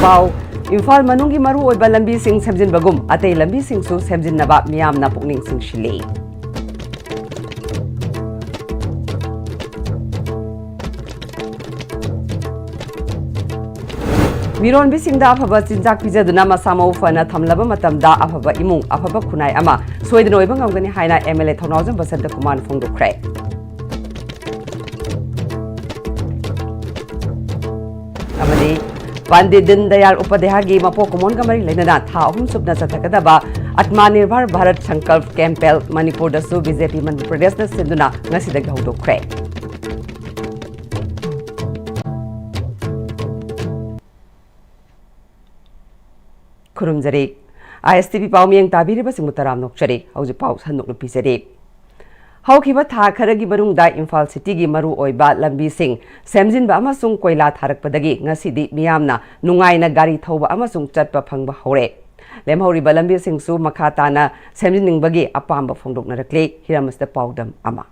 pau Imphal manungi maru oiba lambi sing semjin bagum atei lambi sing su semjin naba miyam na pukning sing shile. Miron bising da afaba cinjak pijaduna masama ufana thamlaba matamda afaba imung afaba khunai ama soidin oiba ngamgani haina MLA Thonawjam Basanta Kumar phongdokre. Amadi Pandit Dindayal Upadhyaya Mapo Kumon Kamari Lenana Tha Ahum Subna Sathakadaba Atmanirbhar Bharat Sankalp Campaign Manipur dasu BJP Madhya Pradesh na sinduna ngasida gaudokre. Kurumjari ISTV pau mieng tabiriba singmutaram nokchari hauji pau sanok no pisari. Haukiba tha kharagi barungda Imphal City gi maru oiba lambi sing semjinba amasung koila tharakpadagi ngasidi miyamna nungaina gari thauba amasung chatpa phangba hore. Lemhoriba lambi sing su makhatana semjinningbagi apamba phongdoknarakle hiramasta paudam ama.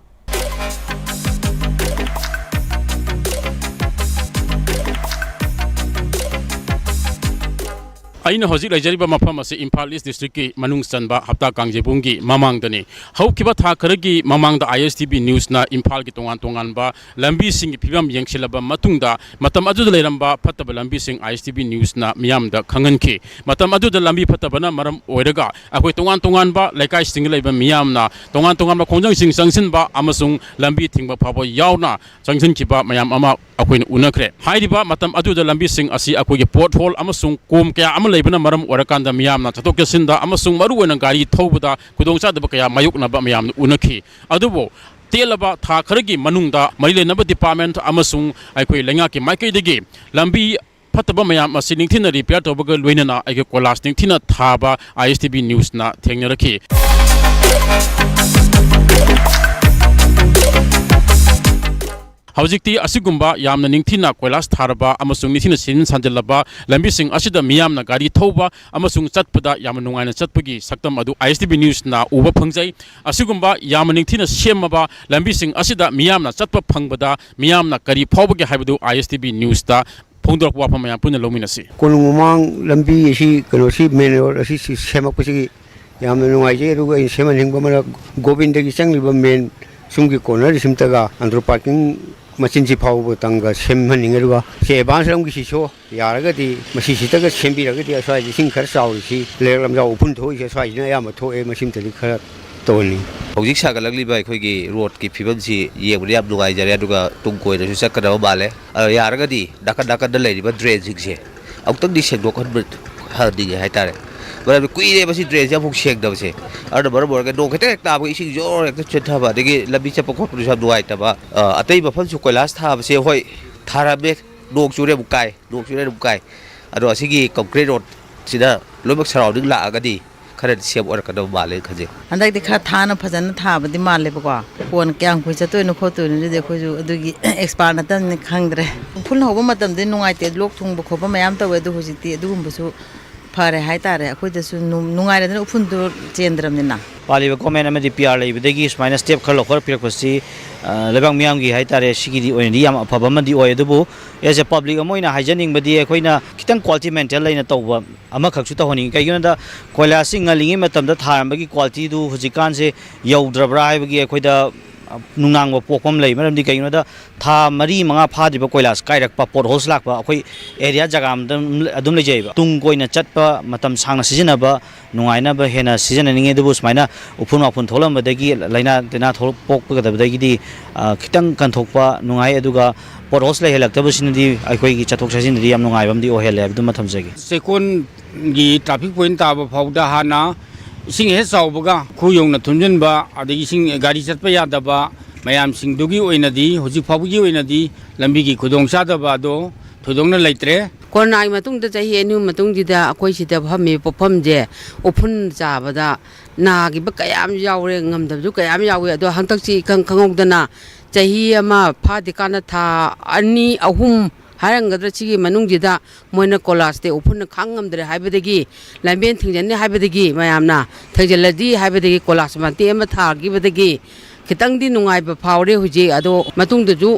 Aina hojik lajariba mafam ase Imphal-East district ki manung chanba hapta kangjebung gi mamang dani haukiba tha kharagi mamang da ISTV news na Imphal ki tongan ba lambi sing phibam yengsilaba matungda matam adu da leramba phataba lambi sing ISTV news na miyam da khangan ki matam adu da lambi phataba na maram oiraga akoi tongan ba laikai sing leiba miyam na tongan ba khongjang sing sangsin ba amasung lambi thingba phabo yauna sangsin ki ba mayam ama akoi unakre hairiba matam adu da lambi sing asi akoi ge pothole amasung kom kya leibana maram orakanda miyamna chatok sinda amasung maruena gari thobada kudongcha daba kaya mayukna ba miyam unakhi adubo telaba tha kharagi manungda marilenaba department amasung aikoi lenga ki maikai degi lambi phataba mayam asi ningthina repair tobaga loinana aike kolas ningthina thaba ISTV news na thengnaraki Hawjikti asigumba yamna ningthina koilas tharaba amasung nithina sin sanjalaba lambi sing asida miyamna gari thoba amasung chatpada yamna nungaina chatpagi saktam adu ISTV news na uba phangjai asigumba yamna ningthina semaba lambi sing asida miyamna chatpa phangbada miyamna kari phawbagi haibadu ISTV news ta phongdorp wa phamaya puna lominasi kolungumang lambi si kano si menor si semakpasi yamna nungaije ruga in seman hingba mara gobindagi changliba men sumgi corner simtaga andro parking machine ji phau tanga semhaninga se bansram gi siso yaraga di masi sitaga sembi raga di asai ji sing khar sauri si lelam ja upun thoi se sai na ya ma thoe machine tali khara toni hojik sagalagli ba khoi gi road ki phibam ji yebri ab dugai jare aduga tungkoi da su sakada bale yaraga di daka da lei ba dredge je auktak di sek dokhan ha di hai tare bara kuire basi dredge ya phuk sek da se ar bara ga do khete ta ba isi jor ek chetha ba degi labi chapa ko pru sa duai ta ba atei ba phal su koilas tha ba se hoi thara be dok chure bukai ado asigi concrete road sida lobak surrounding la aga di khara siap or ka do bale khaje andak di kha thana phajana tha ba di male ba ko kon kyang khoi chatoi no khotoi ni de khoi ju adugi expert na tan khangdre phul hoba matam de nungai te lok thung ba khoba mayam tawe du hojiti adugum bu fare hai tare akhoi de su nungai ra upun du chendram ni na paliba comment amadi PR leibadagi smaina step khalo khor pirakpasi lebang miyamgi hai tare sigidi oini yam afaba madi oi adubu as a public amoina haijaning badi ekhoina kitang quality maintain laina tawba ama khaksu tawhani kaigina da koila singa lingi matamda tharambagi quality du hujikan se yaudrabra haibagi ekhoida nungang ba pokpam lei maramdi kaigina da tha mari manga phadiba koilas kairakpa potholes lakpa akhoi area jagam adum lejaiba tung koina chatpa matam sangna sijinaba nungaina ba hena sijana ninge dubu smaina upun tholam badagi laina tena thol pokpa gadabadagi di kitang kanthokpa nungai aduga potholes lei helaktabu sinadi akhoi gi chathok sajin di am nungai bamdi ohele abdu mathamjagi sekon gi traffic point ta ba phauda hana ising he saubaga khuyong na thunjin ba adagi sing gari chatpa yadaba mayam sing dugi oinadi hojik phabugi oinadi lambi gi khudong sadaba do thudongna leitre kornai matung da chahi enu matung dida akoi sida phami popam je opun chabada na gi ba kayam yaure ngamdabju kayam yawe ado hangtak chi khangongdana chahi ama phadikana tha ani ahum harangadra chigi manungjida moina kolas te opun khangamdre haibadagi lamben thingjanni haibadagi mayamna thajalladi haibadagi kolas mate ama thagi badagi kitangdi nungai ba phawre huje ado matungdu ju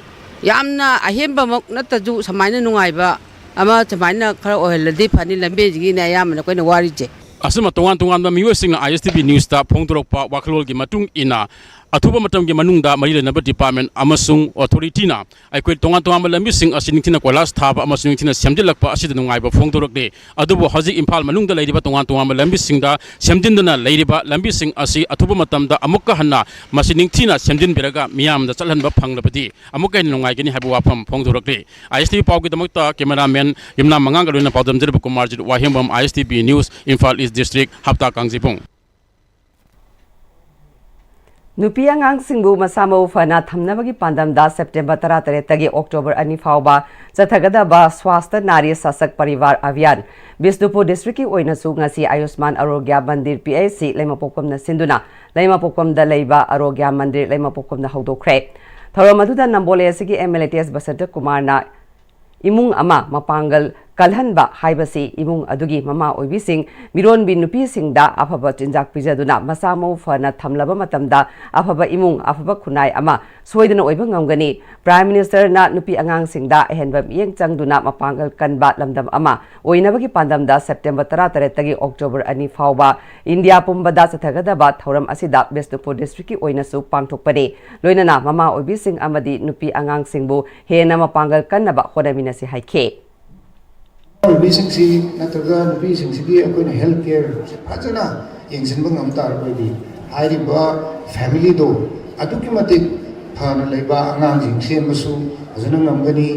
yamna ahemba mak nataju samaina nungai ba ama chamaina khara oheladi phani lambe ji ne ayamna koina wari je asuma tongan tongan ba miwesing ISTV news ta phongdorokpa waklol gi matung ina athuba matam gi manungda mari lenaba department amasung authority na aikoi tongan tongan lambi sing asin thina kolas thaba amasung thina semjilakpa asid nungai ba phongdorokde adubu hojik imphal manungda leiriba tongan tongan lambi singda semjindana leiriba lambi sing asi athuba matamda amukka hanna masining thina semjin beraga miyamda chalhanba phanglabadi amukka nungai gini habu wafam phongdorokde ISTV pawgi damakta cameraman yimna mangang galuna pawdam jirbu kumar jit wahimbam ISTV news Imphal East District hapta kangjipung nupi angangsingbu masamo fana thamnabagi pandamda September 13 tagi October 2 fauba chathagadaba swasthya nari sasak parivar abhiyan Bisnupur district ki oinasu ngasi Ayushman Arogya Mandir PAC Laimapokam na sinduna Laimapokam da leiba Arogya Mandir Laimapokam na haudokre thoramaduda nambole asigi MLTS Basanta Kumar na imung ama mapangal kalhanba haibasi imung adugi mama oibising miron bin nupi singda afaba tinjak pijaduna masamo fana thamlaba matamda afaba imung afaba khunai ama soidana oiba ngamgani Prime Minister na nupi angang singda ehenba mieng changduna mapangal kanba lamdam ama oinabagi pandamda September 13 tagi October 2 fauba India pumbada sathagadaba thoram asida Bisnupur district ki oinasu pangthokpani loinana mama oibising amadi nupi angang singbu hena mapangal kannaba hodamina si haike nupisingsi nataga nupisingsi akoina healthcare fajana yengsinba ngamtar koidi hairiba family do aduki matik phana leiba angang jingse masu fajana ngamgani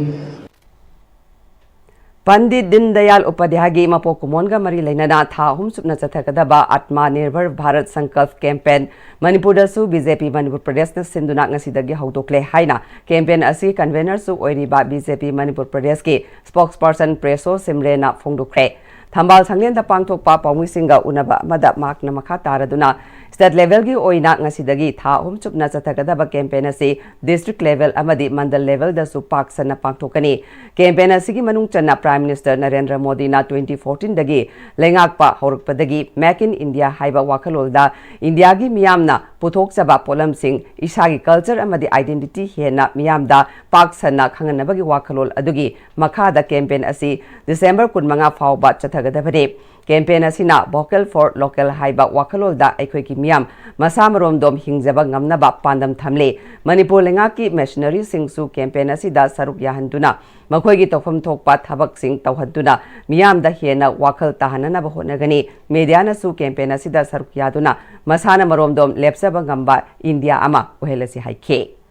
Pandit Dindayal Upadhyay Mapokumonga Mari Lainana Tha Hum Supna Chathakadaba Atma Nirbhar Bharat Sankalp campaign Manipur su BJP Manipur Pradesh na sinduna ngasidagi haudokle haina campaign asi convener su oiriba BJP Manipur Pradesh ki spokesperson Preso Simrena phongdokre Thambal Sanglen da pangthokpa pawmisinga unaba mada mak na makha taraduna state level gi oina ngasidagi tha hum chupna chathagadaba campaign asi district level amadi mandal level da su pak sana pangthokani campaign asi gi manung channa Prime Minister Narendra Modi na 2014 dagi lengakpa horukpadagi Make in India haiba wakhalolda India gi miyamna puthok chaba polam sing isagi culture amadi identity hena miyamda pak sana khanganabagi wakhalol adugi makha da campaign asi December 15 fauba chathagadabare campaign asina vocal for local haiba wakhalolda aikoi ki miyam masamarom dom hingjaba ngamnaba pandam thamle Manipur lengaki missionary singsu campaign asida saruk yahanduna makhoi gi tofam thokpa thabak sing tawhaduna miyam da hena wakhal tahanana ba honagani media na su campaign asida saruk yaduna masana marom dom lepsaba ngamba India ama ohelasi haike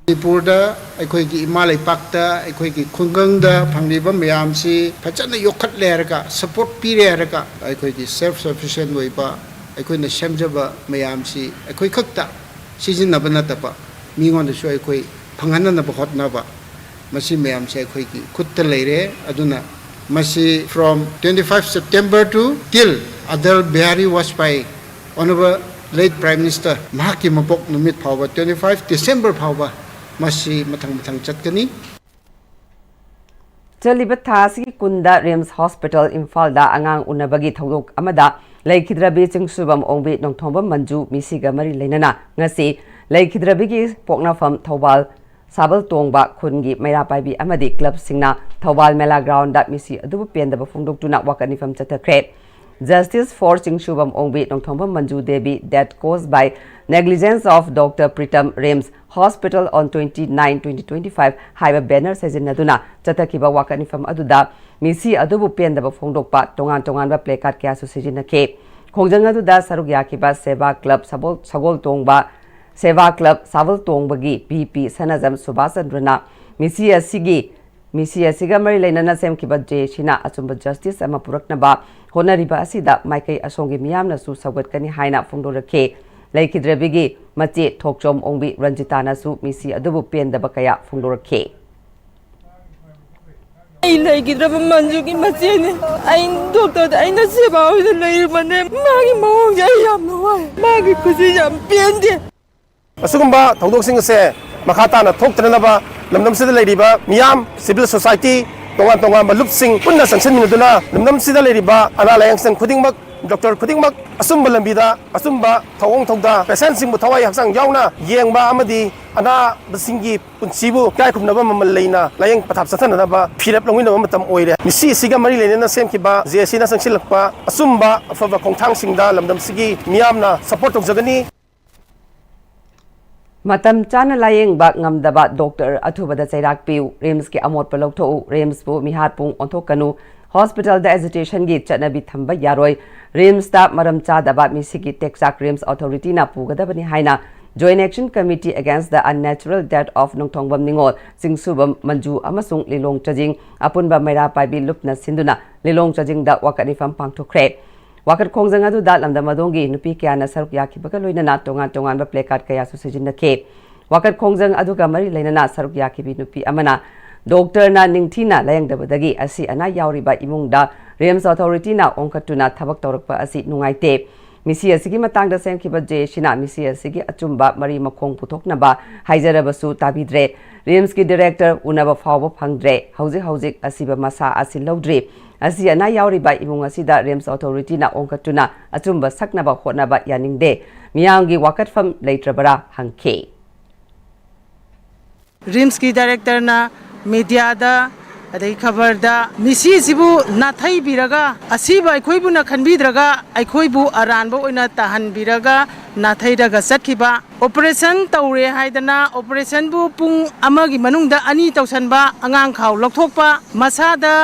Manipurda ꯑꯩꯈꯣꯏꯒꯤ ꯏꯃꯥ ꯂꯩꯄꯥꯛꯇ ꯑꯩꯈꯣꯏꯒꯤ ꯈꯨꯡꯒꯪꯗ ꯐꯪꯂꯤꯕ ꯃꯌꯥꯝꯁꯤ ꯐꯖꯅ ꯌꯣꯛꯈꯠꯂꯦ ꯍꯥꯏꯔꯒ support ꯄꯤꯔꯦ ꯍꯥꯏꯔꯒ ꯑꯩꯈꯣꯏꯒꯤ ꯁꯦꯜꯐ ꯁꯐꯤꯁꯤꯌꯦꯟ ꯑꯣꯏꯕ ꯑꯩꯈꯣꯏꯅ ꯁꯦꯝꯖꯕ ꯃꯌꯥꯝꯁꯤ ꯑꯩꯈꯣꯏ ꯈꯛꯇ ꯁꯤꯖꯤꯟꯅꯕ ꯅꯠꯇꯕ ꯃꯤꯉꯣꯟꯗꯁꯨ ꯑꯩꯈꯣꯏ ꯐꯪꯍꯟꯅꯕ ꯍꯣꯠꯅꯕ ꯃꯁꯤ ꯃꯌꯥꯝꯁꯤ ꯑꯩꯈꯣꯏꯒꯤ ꯈꯨꯠꯇ ꯂꯩꯔꯦ ꯑꯗꯨꯅ ꯃꯁꯤ from 25 September to till Atal Bihari Vajpayee Honorable late Prime Minister mahaki mapok numit phawba 25 December phawba masi matang chatkani Chalibat thasi kunda Rims Hospital Imphal da angang unabagi thodok amada laikhidrabi chingsubam ongbi nongthomba manju misiga mari leinana ngasi laikhidrabi gi poknafam thobal sabal tongba khungi maira paibi amadi club singna thobal mela ground da misi adubu pendaba phongdoktuna wakanifam chathakre Justice for Chingsubam Ongbi Nongthomba Manju Devi that caused by negligence of Dr. Pritam Rims Hospital on 29/2025 haiba banner sajinaduna chatakiba wakanifam aduda misi adubu pendaba phongdokpa tongan ba placard kya su sijinake khongjang aduda saruk yakiba Seva Club Sagol Tongba Seva Club Saval Tongbagi BP Sanajam Subhasandrana misi asiga mari lainana semkiba je china achumba justice ama puraknaba honariba asida maikai asongi miyamna su sawgatkani haina phongdorakhe laikhidrabigi mache thokchom ongbi Ranjitana su misi adubu pendaba kaya phongdorakhe ai laikhidraba manjugi machene ai doctor da aina seba hoida leirmane magi mawong ya yam noi magi kusi yam pende asugumba thongdoksing se makhatana thoktrnaba lamdamsida leiriba miyam civil society tongan malupsing punna sansan minuduna lamdamsida leiriba ana layangsan khudingmak doctor खुदिंगमक असुंब लंबीदा असुंब थवोंग थौदा patient सिंबु थवाई हक्सांग यावना येंगबा अमदी अना बसिंगी पुंसीबु काय खुमनबा ममल लेना लायंग पथाप सथनबा फिरप लंगिनबा मतम ओइरे मिसी सिगा मरी लेनेना सेमखिबा जेसीना संगसिलकपा असुंबा अफबा खोंथांग सिंगदा लमदम सिगी मियामना सपोर्ट तौजगनी मतम चाना लायेंगबा ngamdaba doctor athubada chairak piu rims ki amot pa lokthou rims bu mihat pung onthokanu hospital da agitation gi chanabi thamba yaroi rims ta maram chadaba misigi texak rims authority na pugadabani haina joint action committee against the unnatural death of nongthongbam ningol singsubam manju amasung lilong chajing apunba maira paibi lupna sinduna lilong chajing da wakanifam pangthokre wakat khongjang adu da lamda madongi nupi kya na saruk yakhibaga loina na tongan ba placard kaya su sijinna ke wakat khongjang adu ga mari leina na saruk yakhibi nupi amana doctor na ningthina layang dabadagi asi ana yauri ba imung da rems authority na ongkatuna thabak tawrakpa asi nungaite misi asigi matang da semkhiba je shina misi asigi achumba mari makhong puthokna ba haijarabasu tabidre rems ki director unaba fawba phangdre hauzik asiba masa asi lodre asi ana yauri ba imung asida rems authority na ongkatuna achumba saknaba hotnaba yaningde miyangi wakat fam leitrabara hangke RIMS की director ना media दा अदई खबर दा मिसी सिबु नाथाई बिरगा असीबा अखोइबु ना खनबिद्रगा अखोइबु अरानबो ओइना ताहन बिरगा नाथाई रगा सखिबा operation तौरे हाइदना operation बु पुंग अमगी मनुंगदा अनी तौसनबा अंगांग खाव लौथोकपा मसादा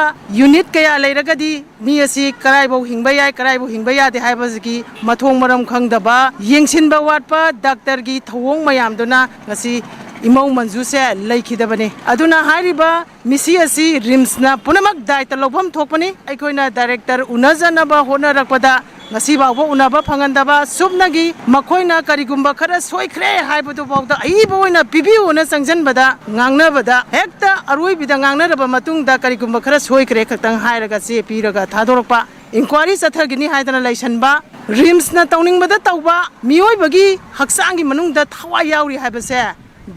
यूनिट कया लेरगदी मी असि कराइबो हिंगबा याय कराइबो हिंगबा यादे हाइबसगी मथोंग मरम खंगदबा येंगसिनबा वाटपा डॉक्टर की थवोंग मयामदुना ngasi इमौ मंजू से लेखिदबने अदुना हारिबा मिसी असि रिम्स ना पुनमक दायित्व लौफम थोकपनी अखोइना डायरेक्टर उनजनबा होनरकपदा ngasi बावबो उनबा फंगनदबा सुबनगी मखोइना करिगुम्बा खरा सोइख्रे हाइबदु बावदा अइबो ओइना पिबिउना संजनबदा ngangnabada hekta aroibida ngangnaraba matungda karigumba khara soikre khakhtang hairaga che piraga thadorokpa inquiry sathagini haidana laisanba rims na tawningbada tawba miyoibagi haksangi manungda thawai yauri haibase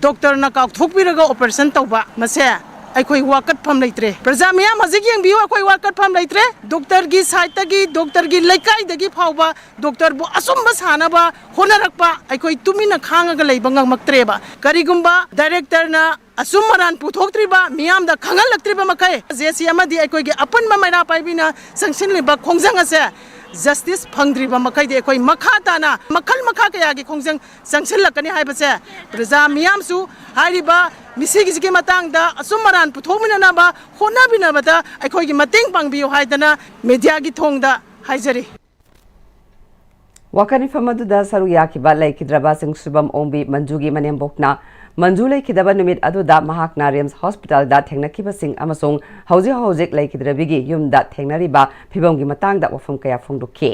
doctor na kauk thokpiraga operation tawba mase अखोई वाकट फम लेत्रे प्रजा मियाम हजिक यंबियो अखोई वाकट फम लेत्रे doctor की site की doctor की लेकाई दगी फावबा doctor बु असुम्ब सानबा होनरकपा अखोई तुमिना खांगगा लेबा ngangmaktreबा करिगुम्बा डायरेक्टर ना असुमरान पुथोक्त्रिबा मियाम दा खंगलक्त्रिबा मखै जेसी अमदी अखोई अपनबा मैना पाइबिना संगसिनलिबा खोंजंग असे जस्टिस फंग्द्रिबा मखै दे अखोई मखा ताना मखल मखा कयागी खोंजंग संगसिनलकनी हाइबसे प्रजा मियामसु हारिबा मिसिगी के मतंग दा असुमरान पुथोमिननाबा होनाबिनबदा अखोई की मतेंग पांगबियो हाइदना मीडिया की थोंगदा हाइजरी wakani famadu da saru yakiba laikidraba sing subam ombi manjugi manembokna manju laikidaba numit adu da mahakna rems hospital da thengnakiba sing amasung hojik laikidrabigi yum da thengnariba phibomgi matang da wafum kaya phongdokhe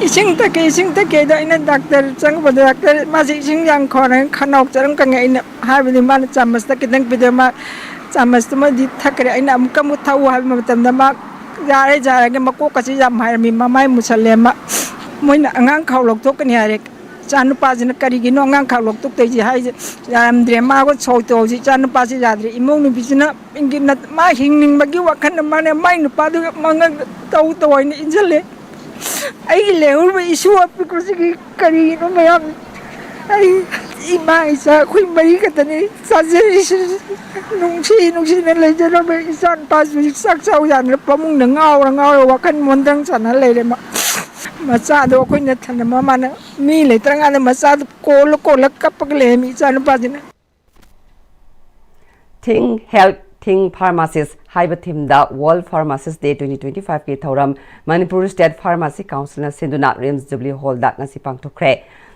ising take da ina doctor chang ba doctor ma ising yang khona khanok charang ka ngai ha bi man chamas ta kidang bidama chamas ma di thakre ina am kamu thau ha matam da ma jare ge mako ka chi jam hai mi mamai musalema moina angang khaw lok tok ni are chanu pa jina kari gi no angang khaw lok tok te ji hai jam dre ma ko choi to ji chanu pa ji jadre imong ni bisina ingin na ma hingning bagi wakhan ma ne mai nu pa du mangang tau to ni injale ai lehur ba isu api ko si kari no mayam ai ima isa khoi mari ka tani surgery nungsi na le jara ba isan pas sak chau yan pamung na ngau wakhan mondang sana le le ma macha do khoi na thana ma mana mi le tranga na macha ko la kapak le mi chan pa jina Think Health Think Pharmacist Haiba Thim da World Pharmacist Day 2025 ke thoram Manipuri State Pharmacy Council na Sinduna Rims Jubilee Hall da ngasi pangthokre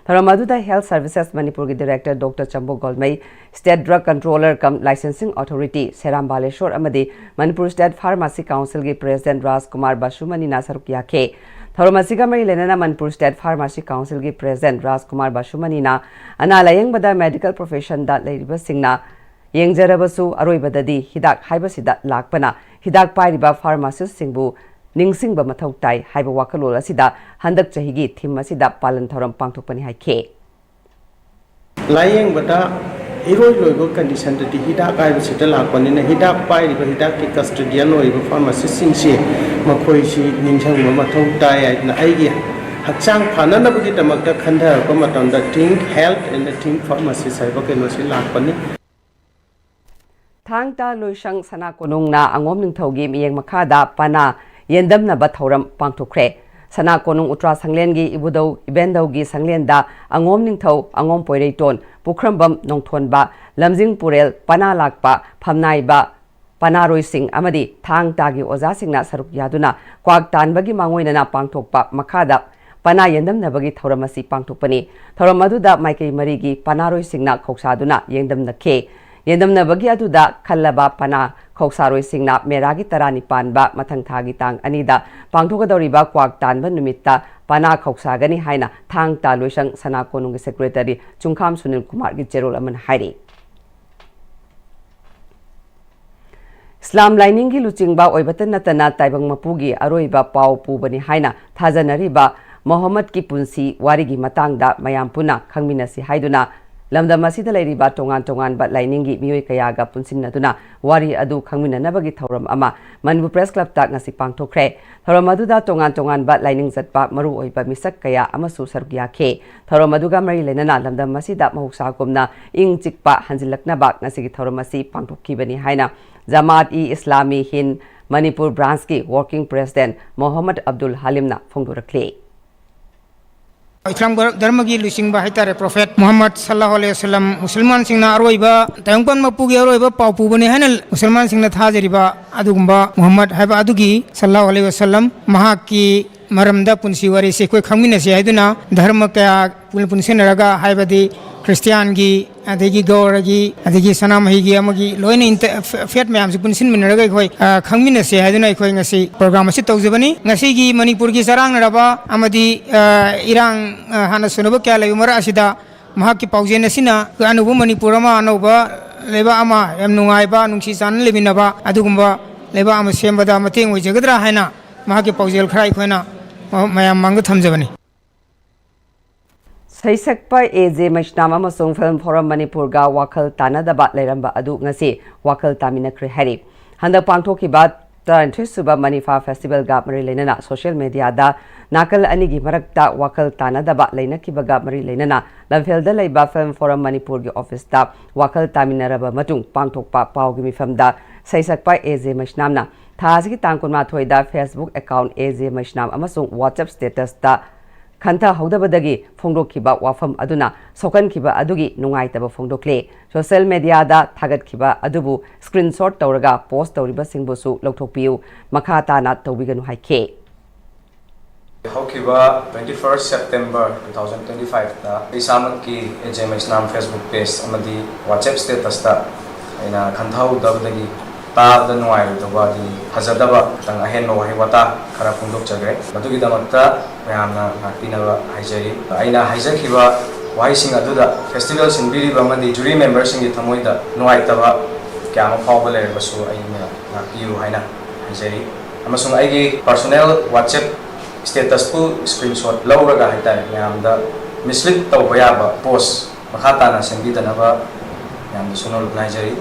thoram adu da Health Services Manipur ki Director Dr. Chambo Golmai State Drug Controller cum Licensing Authority Seram Baleshwar amadi Manipur State Pharmacy Council ki President Raj Kumar Basumani na saruk yakhe thoram asiga mari lenana Manipur State Pharmacy Council ki President Raj Kumar Basumani na analayang bada medical profession da leiriba singna yengjarabasu aroibadadi hidak haibasida lakpana hidak pairiba pharmacist singbu ningsingba mathau tai haiba wakalol asida handak chahigi thim asida palan thoram pangthokpani haikhe layeng bata iroi loibo condition di hidak ai basida lakpani na hidak pairiba hidak ki custodian oiba pharmacist singsi ꯃꯈꯣꯏꯁꯤ ꯅꯤꯡꯁꯤꯡꯕ ꯃꯊꯧ ꯇꯥꯏ ꯍꯥꯏꯗꯅ ꯑꯩꯒꯤ ꯍꯛꯆꯥꯡ ꯐꯅꯅꯕꯒꯤꯗꯃꯛꯇ ꯈꯟꯊꯔꯛꯄ ꯃꯇꯝꯗ think health and think pharmacies ꯍꯥꯏꯕ ꯀꯩꯅꯣꯁꯤ ꯂꯥꯛꯄꯅꯤ ꯊꯥꯡꯇ ꯂꯣꯏꯁꯪ ꯁꯅꯥ ꯀꯣꯅꯨꯡꯅ ꯑꯉꯣꯝ ꯅꯤꯡꯊꯧꯒꯤ ꯃꯤꯠꯌꯦꯡ ꯃꯈꯥꯗ ꯄꯅꯥ ꯌꯦꯟꯗꯝꯅꯕ ꯊꯧꯔꯝ ꯄꯥꯡꯊꯣꯛꯈ꯭ꯔꯦ ꯁꯅꯥ ꯀꯣꯅꯨꯡ ꯎꯇ꯭ꯔꯥ ꯁꯪꯂꯦꯟꯒꯤ ꯏꯕꯨꯗꯧ ꯏꯕꯦꯟꯗꯧꯒꯤ ꯁꯪꯂꯦꯟꯗ ꯑꯉꯣꯝ ꯅꯤꯡꯊꯧ ꯑꯉꯣꯝ ꯄꯣꯏꯔꯩꯇꯣꯟ ꯄꯨꯈ꯭ꯔꯝꯕꯝ ꯅꯣꯡꯊꯣꯟꯕ ꯂꯝꯖꯤꯡ ꯄꯨꯔꯦꯜ ꯄꯅꯥ ꯂꯥꯛꯄ ꯐꯝꯅꯥꯏꯕ ꯄꯅꯥꯔꯣꯏꯁꯤꯡ ꯑꯃꯗꯤ ꯊꯥꯡ ꯇꯥꯒꯤ ꯑꯣꯖꯥꯁꯤꯡꯅ ꯁꯔꯨꯛ ꯌꯥꯗꯨꯅ ꯀ꯭ꯋꯥꯛ ꯇꯥꯟꯕꯒꯤ ꯃꯥꯡꯑꯣꯏꯅꯅ ꯄꯥꯡꯊꯣꯛꯄ ꯃꯈꯥꯗ ꯄꯅꯥ ꯌꯦꯟꯗꯝꯅꯕꯒꯤ ꯊꯧꯔꯝ ꯑꯁꯤ ꯄꯥꯡꯊꯣꯛꯄꯅꯤ ꯊꯧꯔꯝ ꯑꯗꯨꯗ ꯃꯥꯏꯀꯩ ꯃꯔꯤꯒꯤ ꯄꯅꯥꯔꯣꯏꯁꯤꯡꯅ ꯈꯧꯁꯥꯗꯨꯅ ꯌꯦꯡꯗꯝꯅꯈꯤ ꯌꯦꯟꯗꯝꯅꯕꯒꯤ ꯑꯗꯨꯗ ꯈꯜꯂꯕ ꯄꯅꯥ ꯈꯧꯁꯥꯔꯣꯏꯁꯤꯡꯅ ꯃꯦꯔꯥꯒꯤ 19ꯄꯥꯟꯕ ꯃꯊꯪ ꯊꯥꯒꯤ ꯇꯥꯡ 2ꯗ ꯄꯥꯡꯊꯣꯛꯀꯗꯧꯔꯤꯕ ꯀ꯭ꯋꯥꯛ ꯇꯥꯟꯕ ꯅꯨꯃꯤꯠꯇ ꯄꯅꯥ ꯈꯧꯁꯥꯒꯅꯤ ꯍꯥꯏꯅ ꯊꯥꯡ ꯇꯥ ꯂꯣꯏꯁꯪ ꯁꯅꯥ ꯀꯣꯅꯨꯡꯒꯤ ꯁꯦꯀ꯭ꯔꯦꯇꯔꯤ ꯆꯨꯡꯈꯥꯝ ꯁꯨꯅꯤꯜ ꯀꯨꯃꯥꯔꯒꯤ ꯆꯦꯔꯣꯜ ꯑꯃꯅ ꯍꯥꯏꯔꯤ ꯏꯁꯂꯥꯝ ꯂꯥꯏꯅꯤꯡꯒꯤ ꯂꯨꯆꯤꯡꯕ ꯑꯣꯏꯕꯇ ꯅꯠꯇꯅ ꯇꯥꯏꯕꯪ ꯃꯄꯨꯒꯤ ꯑꯔꯣꯏꯕ ꯄꯥꯎ ꯄꯨꯕꯅꯤ ꯍꯥꯏꯅ ꯊꯥꯖꯅꯔꯤꯕ ꯃꯣꯍꯝꯃꯗꯀꯤ ꯄꯨꯟꯁꯤ ꯋꯥꯔꯤꯒꯤ ꯃꯇꯥꯡꯗ ꯃꯌꯥꯝ ꯄꯨꯟꯅ ꯈꯪꯃꯤꯟꯅꯁꯤ ꯍꯥꯏꯗꯨꯅ ꯂꯝꯗꯝ ꯑꯁꯤꯗ ꯂꯩꯔꯤꯕ ꯇꯣꯉꯥꯟ ꯇꯣꯉꯥꯟꯕ ꯂꯥꯏꯅꯤꯡꯒꯤ ꯃꯤꯑꯣꯏ ꯀꯌꯥꯒ ꯄꯨꯟꯁꯤꯟꯅꯗꯨꯅ ꯋꯥꯔꯤ ꯑꯗꯨ ꯈꯪꯃꯤꯟꯅꯅꯕꯒꯤ ꯊꯧꯔꯝ ꯑꯃ ꯃꯅꯤꯄꯨꯔ ꯄ꯭ꯔꯦꯁ ꯀ꯭ꯂꯕꯇ ꯉꯁꯤ ꯄꯥꯡꯊꯣꯛꯈ꯭ꯔꯦ ꯊꯧꯔꯝ ꯑꯗꯨꯗ ꯇꯣꯉꯥꯟ ꯇꯣꯉꯥꯟꯕ ꯂꯥꯏꯅꯤꯡ ꯆꯠꯄ ꯃꯔꯨꯑꯣꯏꯕ ꯃꯤꯁꯛ ꯀꯌꯥ ꯑꯃꯁꯨ ꯁꯔꯨꯛ ꯌꯥꯈꯤ ꯊꯧꯔꯝ ꯑꯗꯨꯒ ꯃꯔꯤ ꯂꯩꯅꯅ ꯂꯝꯗꯝ ꯑꯁꯤꯗ ꯃꯍꯧꯁꯥꯒꯨꯝꯅ ꯏꯪ ꯆꯤꯛꯄ ꯍꯟꯖꯤꯜꯂꯛꯅꯕ ꯉꯁꯤꯒꯤ ꯊꯧꯔꯝ ꯑꯁꯤ ꯄꯥꯡꯊꯣꯛꯈꯤꯕꯅꯤ ꯍꯥꯏꯅ ꯖꯃꯥꯠ-ꯏ-ꯏꯁꯂꯥꯃꯤ ꯍꯤꯟꯗ ꯃꯅꯤꯄꯨꯔ ꯕ꯭रांचꯀꯤ वर्किंग प्रेसिडेंट मोहम्मद अब्दुल हालिमना फोंदोरखले इस्लाम धर्म की लुचिंबा है प्रोफेट मोहम्मद सल्लल्लाहु अलैहि वसल्लम मुसलमान सिंगना अरोइबा तायंगपन मपुगी अरोइबा पाउपुबने हैन मुसलमान सिंगना थाजरिबा अदुगुंबा मोहम्मद हैबा अदुगी सल्लल्लाहु अलैहि वसल्लम महाकी मरमदा पुंसी वारी से कोई खंगमिनसे हैदुना धर्म क्या पुनसिनरगा हैबदी क्रिश्चियन की अदगी गौरगी अदगी सनामहीगी अमगी लोइन फेट मैम से पुनसिन मिनरगा कोई खंगमिनसे हैदुना कोई ngasi program asi tawjabani ngasi gi manipur gi sarang raba amadi irang hana sunaba kya lay mara asida mahak ki paujen asina anubu manipur ama anuba leba ama yam nungai ba nungsi san lebinaba adugumba leba ama sembada mateng oijagadra haina mahak ki paujel khrai khoina mayam mang thamjabani सैसक्पा एजे मैशनाम अमसुंग film forum Manipur गा वाखल तानादबा लेरंबा अदु ngasi वाखल तामिनख्रे हैरि हंदक पांगथोखिबा 33 सुबा मणिफा festival गा मरि लेनना social media दा नाकल अनिगी मरक्ता वाखल तानादबा लेनखिबगा मरि लेनना लमफेलदा लैबा film forum Manipur गी office दा वाखल तामिनरबा मतुंग पांगथोकपा पावगी मिफमदा सैसक्पा एजे मैशनामना थासगी तांग 19 दा फेसबुक अकाउंट एजे मैशनाम अमसुंग व्हाट्सएप स्टेटस दा खंथा हौदबदगी फोंदोखिबा वाफम अदुना सोकनखिबा अदुगी नुंगाइतबा फोंदोखले सोशल मीडिया दा थागतखिबा अदुबु स्क्रीनशॉट तौरगा पोस्ट तौरिबा सिंगबुसु लौथोकपियु मखा ताना तौबिगनु हाइखे हौखिबा 21 September 2025 दा इसामत की एजेमएस नाम फेसबुक पेज अमदी व्हाट्सएप स्टेटस दा आइना खंथा हौदबदगी ताबदा नुआइदबादी हजदबा तंग अहेन वहि वता खरा फोंदोक जगरे मदुगी दमक्ता मैमना नापिनबा हाइजरी आइना हाइजखिबा वाइसिंग अदुदा फेस्टिवल सिनबिरिबा मदि जुरी मेंबर्स सिंग थमोइदा नुआइतबा क्याम फावबा लेरबसु आइना नापियु हाइना हाइजरी अमसुंग आइगी पर्सनल व्हाट्सएप स्टेटस पु स्क्रीनशॉट लौरगा हाइतारे मैमदा मिसलीड तौबा याबा पोस्ट मखाताना सेंबिदनबा मैमदा सुनो लुनाइजरी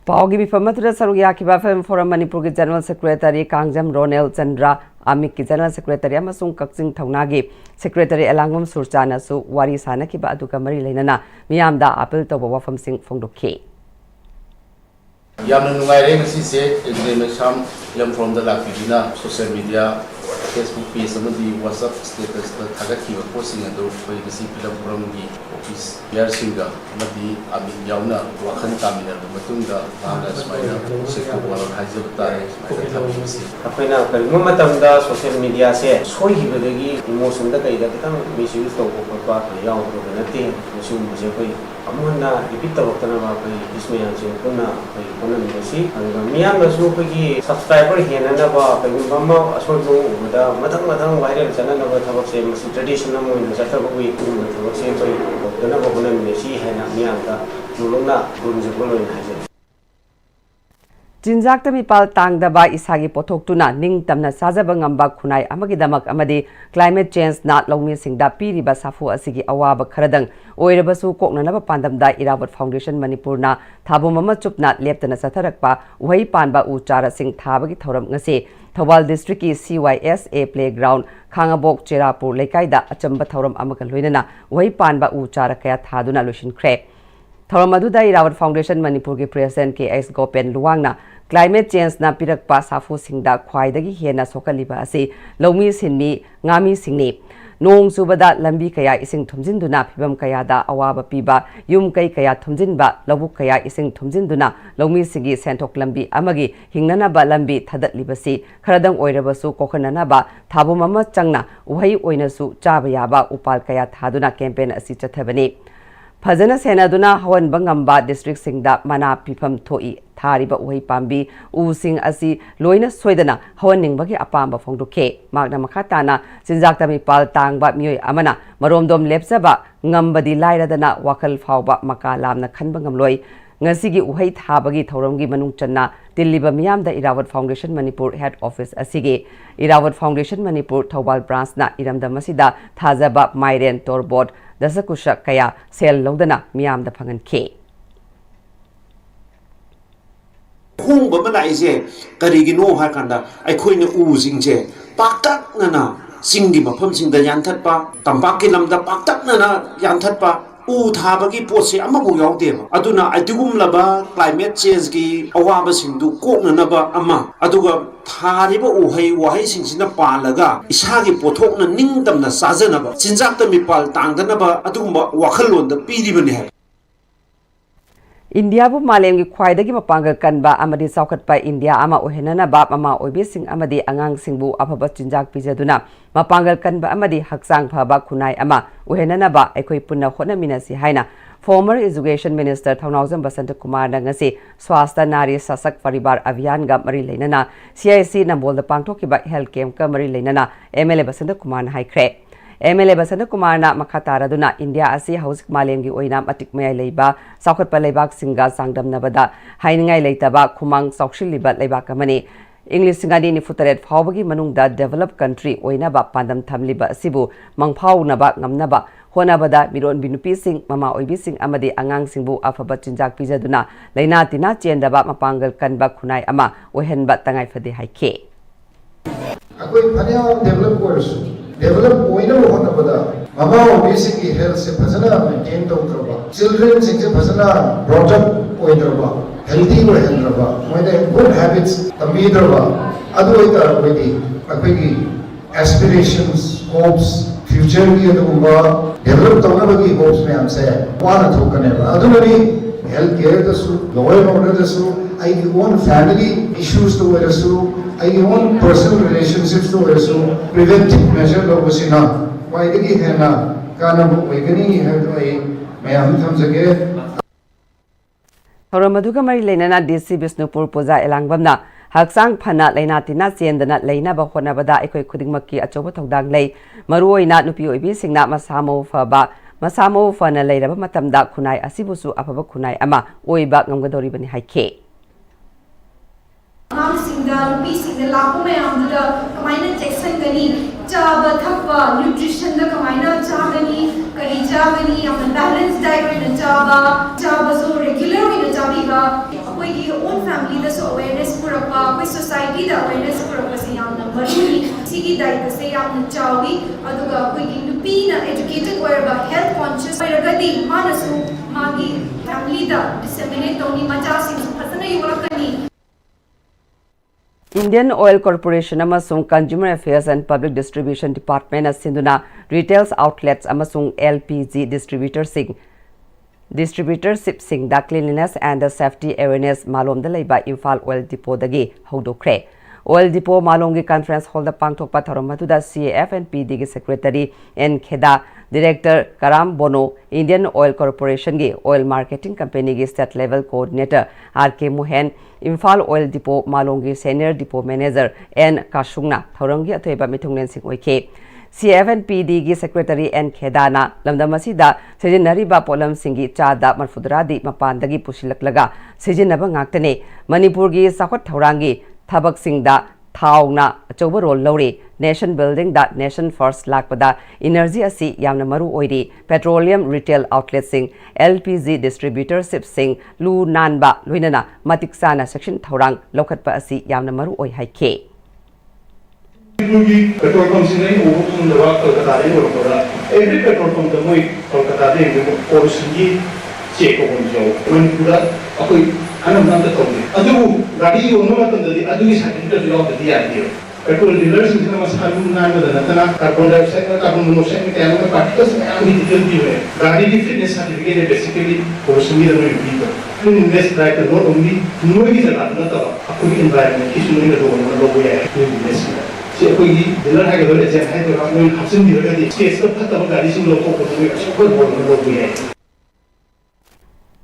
पावगी मिफमतुदा सरुक याखिबा फिल्म फोरम मणिपुर की जनरल सेक्रेटरी कांगजम रोनेल चंद्रा आमिक की जनरल सेक्रेटरी अमसुंग कक्सिंग थौनागी सेक्रेटरी एलांगम सुरचानासु वारी सानखिबा अदुगा मरि लेनना मियामदा अपील तौबा वफमसिंग फोंदोखि यामना नुंगाइरे ngasi se examination lam from the lakidina social media Facebook page amadi WhatsApp status ta thagakiba posting adu koi ngasi film forum gi office yar singa amadi ami yauna wakhan kamina matungda bana smaina sikto wala hajab tare smaina thamsi apaina kalma matamda social media se soi hibadagi emotion da kaida kitang misuse to ko pa yaw ro nate musum je koi amuna repeat tawtana ba kai isme anche kuna kai kuna nisi anga miyam nasu koi subscriber hena na ba kai bamma asol no da madang madang viral chana na ba thabak se masi traditional mo na chata ba koi kuma thabak se koi dana ba kuna nisi hena miyam da nulungna gun je bolo na je Jinjak mipal tangdaba isagi pothoktuna ningtamna sajaba ngamba khunai amagidamak amadi climate change na longmi singda piriba safu asigi awaba kharadang oirabasu koknanaba pandamda Irawat Foundation Manipurna thabumama chupna leptana satharakpa uhai panba uchara sing thabagi thoram ngase Thawal District ki CYSA Playground Khangabok Cherapur Lekaida achamba thoram amaka loinana uhai panba uchara kaya thaduna losinkhre Thoram aduda Irawat Foundation Manipur ki President KS Gopen Luwangna climate change na pirakpa safu singda khwaidagi hena sokaliba ase lawmi sinmi ngami singni nong subada lambi kaya ising thumjinduna phibam kaya da awaba piba yum kai kaya thumjinba lawuk kaya ising thumjinduna lawmi sigi senthok lambi amagi hingnana ba lambi thadatlibasi kharadang oirabasu kokhanana ba thabumama changna uhai oinasu chaba yaba upal kaya thaduna campaign asi chathabani Fazana Senaduna Hawan Bangamba District Singda Mana Pipam Toi Thariba Uhi Pambi U Sing Asi Loina Soidana Hawan Ningbagi Apamba Fongduke Magna Makatana Sinjakta Mipal Tangba Mui Amana Maromdom Lepsaba Ngambadi Lairadana Wakal Fauba Makalamna Kanbangam Loi Ngasigi Uhi Thabagi Thoramgi Manungchana Diliba Miamda Irawat Foundation Manipur Head Office Asigi Irawat Foundation Manipur Thawal Branch Na Iramda Masida Thazaba Mairen Torbot Dasakusha kaya sel lodana miyam da pangan ke. Hung bamala ise karigino hakanda aikhoina usingje paktak nana singi mafam singda yanthatpa tambaki lamda paktak nana yanthatpa u thabagi potse amabu yawdeba aduna atigum laba climate change gi awaba singdu kokna ba ama aduga thariba uhai wahai singsina palaga isagi pothokna ningdamna sajanaba jinjakta mipal tangdanaba adugumba wakhalonda piribani hai India bu Malemgi khwaidagi mapanga kanba amadi saukhatpa India ama ohenana ba mama oibising amadi angang singbu afaba chinjak pijaduna mapangal kanba amadi haksang phaba khunai ama ohenana ba aikoi punna honaminasi haina former education minister Thaunauzam Basant Kumar ngasi swasta nari sasak paribar abhiyan ga mari leinana CIC Nambol da pangthokiba health camp ka mari leinana MLA Basant Kumar haikre MLA Basant Kumar na makataraduna India asi hausik malemgi oina matik mayai leiba saukhatpa leibak singa sangdamnabada hainingai leitaba khumang saukshiliba leibak amani English singadi ni futaret phawbagi manungda developed country oina ba pandam thamliba asibu mangphau naba ngamnaba honabada miron binupi sing mama oibi sing amadi angang singbu afaba chinjak pijaduna leina tina chendaba mapangal kanba khunai ama ohenba tangai phade haike akoi phania develop course develop oina honabada mama oibi sing ki health se phajana maintain tawkraba children sing se phajana brought up oidraba healthy oidraba moida good habits tamidraba adu oita oidi akoi aspirations hopes future ki adugumba develop tawnabagi hopes me amse wana thokane adunani health care dasu law and order dasu I own family issues to dasu I own personal relationships to dasu preventive measure lobusina why digi hena kana oigani hai mayam thamjage Thoramaduga mari leinana DC Bisnupur Puja Elangbamna Haksang Phana Leina Tina Chendana Leina ba honabada aikoi khudingmakki achoba thogdang lei maruoina nupi oibi singna masamo fana leiraba matamda khunai asibusu afaba khunai ama oiba ngamgadori bani haike singda nupi singda lapu mayamda kamaina jackson gani chaba thappa nutrition da kamaina chagani kari chagani amna balance diet na chaba so regular na chabiga koi ki own family da so awareness purapa koi society da awareness purapa se yamna maruni sigi diet se yamna chawi aduga koi ki nupi na educated or health conscious iragadi manasu magi family da disseminate toni macha sing phasana yurakani Indian Oil Corporation amasung Consumer Affairs and Public Distribution Department asinduna retail outlets amasung LPG distributorship sing da cleanliness and the safety awareness malom da leiba Imphal Oil Depot dagi hodokre Oil Depot malongi conference hall da pangthokpa tharom da CAF and PD gi secretary N Kheda Director Karam Bono Indian Oil Corporation gi oil marketing company gi state level coordinator RK Mohan Imphal Oil Depot malongi senior depot manager N Kashungna thorongi athoiba mithunglen sing oike CFNPD gi Secretary N Khedana lamdam asida sijinariba polam singi chada marfudradi mapandagi pusilaklaga sijinaba ngaktane Manipur gi sakhot thaurangi thabak singda thauna achoba role lori nation building da nation first lakpada energy asi yamna maru oiri petroleum retail outlets sing LPG distributorship sing lu nanba luinana matiksana section thaurang lokhatpa asi yamna maru oi haike petrol pump sing overcome the work Kolkata every petrol pump the moi Kolkata or singi check on jo Manipura akoi anam nanda tawde adu gadi onu matandadi adu gi certificate yo the idea petrol dealers in the masalu nanda natana carbon dioxide carbon monoxide ke ano particles mein ami detail di hai gadi ki fitness certificate basically or singi the moi people in this like not only noi gi jagah na ta akoi environment ki suni ga do logo ya in this si akoi gi dealer ha ga do je hai to noi hapsin di ga di case ka phatta gadi sing logo ko noi ko logo ya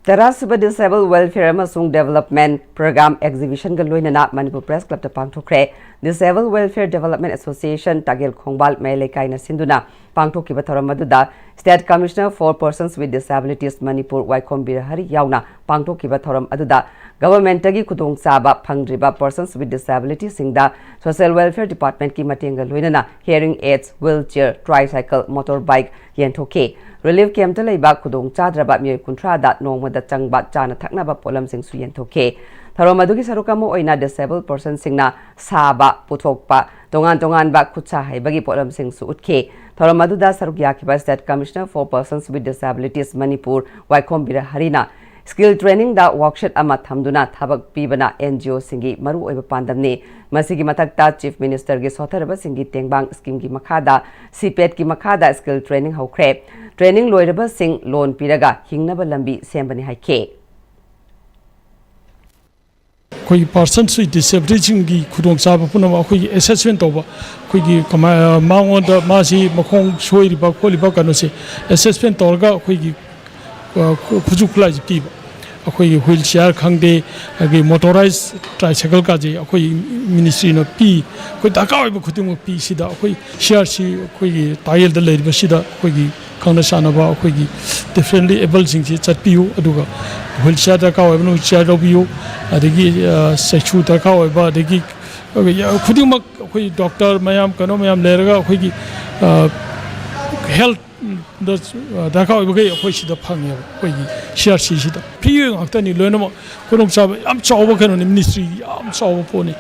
Tarasuba Disabled Welfare Amasung Development Program Exhibition Galoinana Manipur Press Club to Pangtokre Disabled Welfare Development Association Tagil Khongbal Melekai na Sinduna Pangtoki Batharamaduda State Commissioner for Persons with Disabilities Manipur Waikom Birahari Yauna Pangtoki Batharam Aduda Government Tagi Kudong Saba Pangdriba Persons with Disabilities Singda Social Welfare Department Ki Matinga Luinana Hearing Aids Wheelchair Tricycle Motorbike Yentoke Relief Camp Talaiba Kudong Chadraba Myoy Kuntrada Nongmada Changba Chana Taknaba Polam Sing Suyen Toke Tharomadugi Sarukamo Oina Disabled Person Singna Saba Puthokpa Tongan Ba Kutsa Haibagi Polam Sing Suutke Tharomaduda Sarukyakiba State Commissioner for Persons with Disabilities Manipur Waikom Birahari Skill Training da workshop ama thamduna thabak pibana NGO singi maru oiba pandamni masigi matakta Chief Minister gi sotharaba singi tengbang scheme gi makhada CPET gi makhada skill training hokre training loiraba sing loan piraga hingnaba lambi sembani haike koi persons with disability gi khudong chaba punama koi assessment toba koi gi mangon da masi makhong soi riba kholiba kanu se assessment torga koi gi khujukla ji akoi wheelchair khangde agi motorized tricycle ka ji akoi ministry no pi koi taka oi khudung pi sida akoi CRC akoi tile da lei sida akoi gi khangna sana ba akoi gi differently able sing ji chatpiu aduga wheelchair da ka oi no chair do biu adigi sechu da ka oi ba adigi khudung mak akoi doctor mayam kano mayam leraga akoi gi health Daka Obuge, which the Pang, share Shida. Peering after any learn about Kurumsab, I'm Chowakan on the ministry, I'm Chawaponi.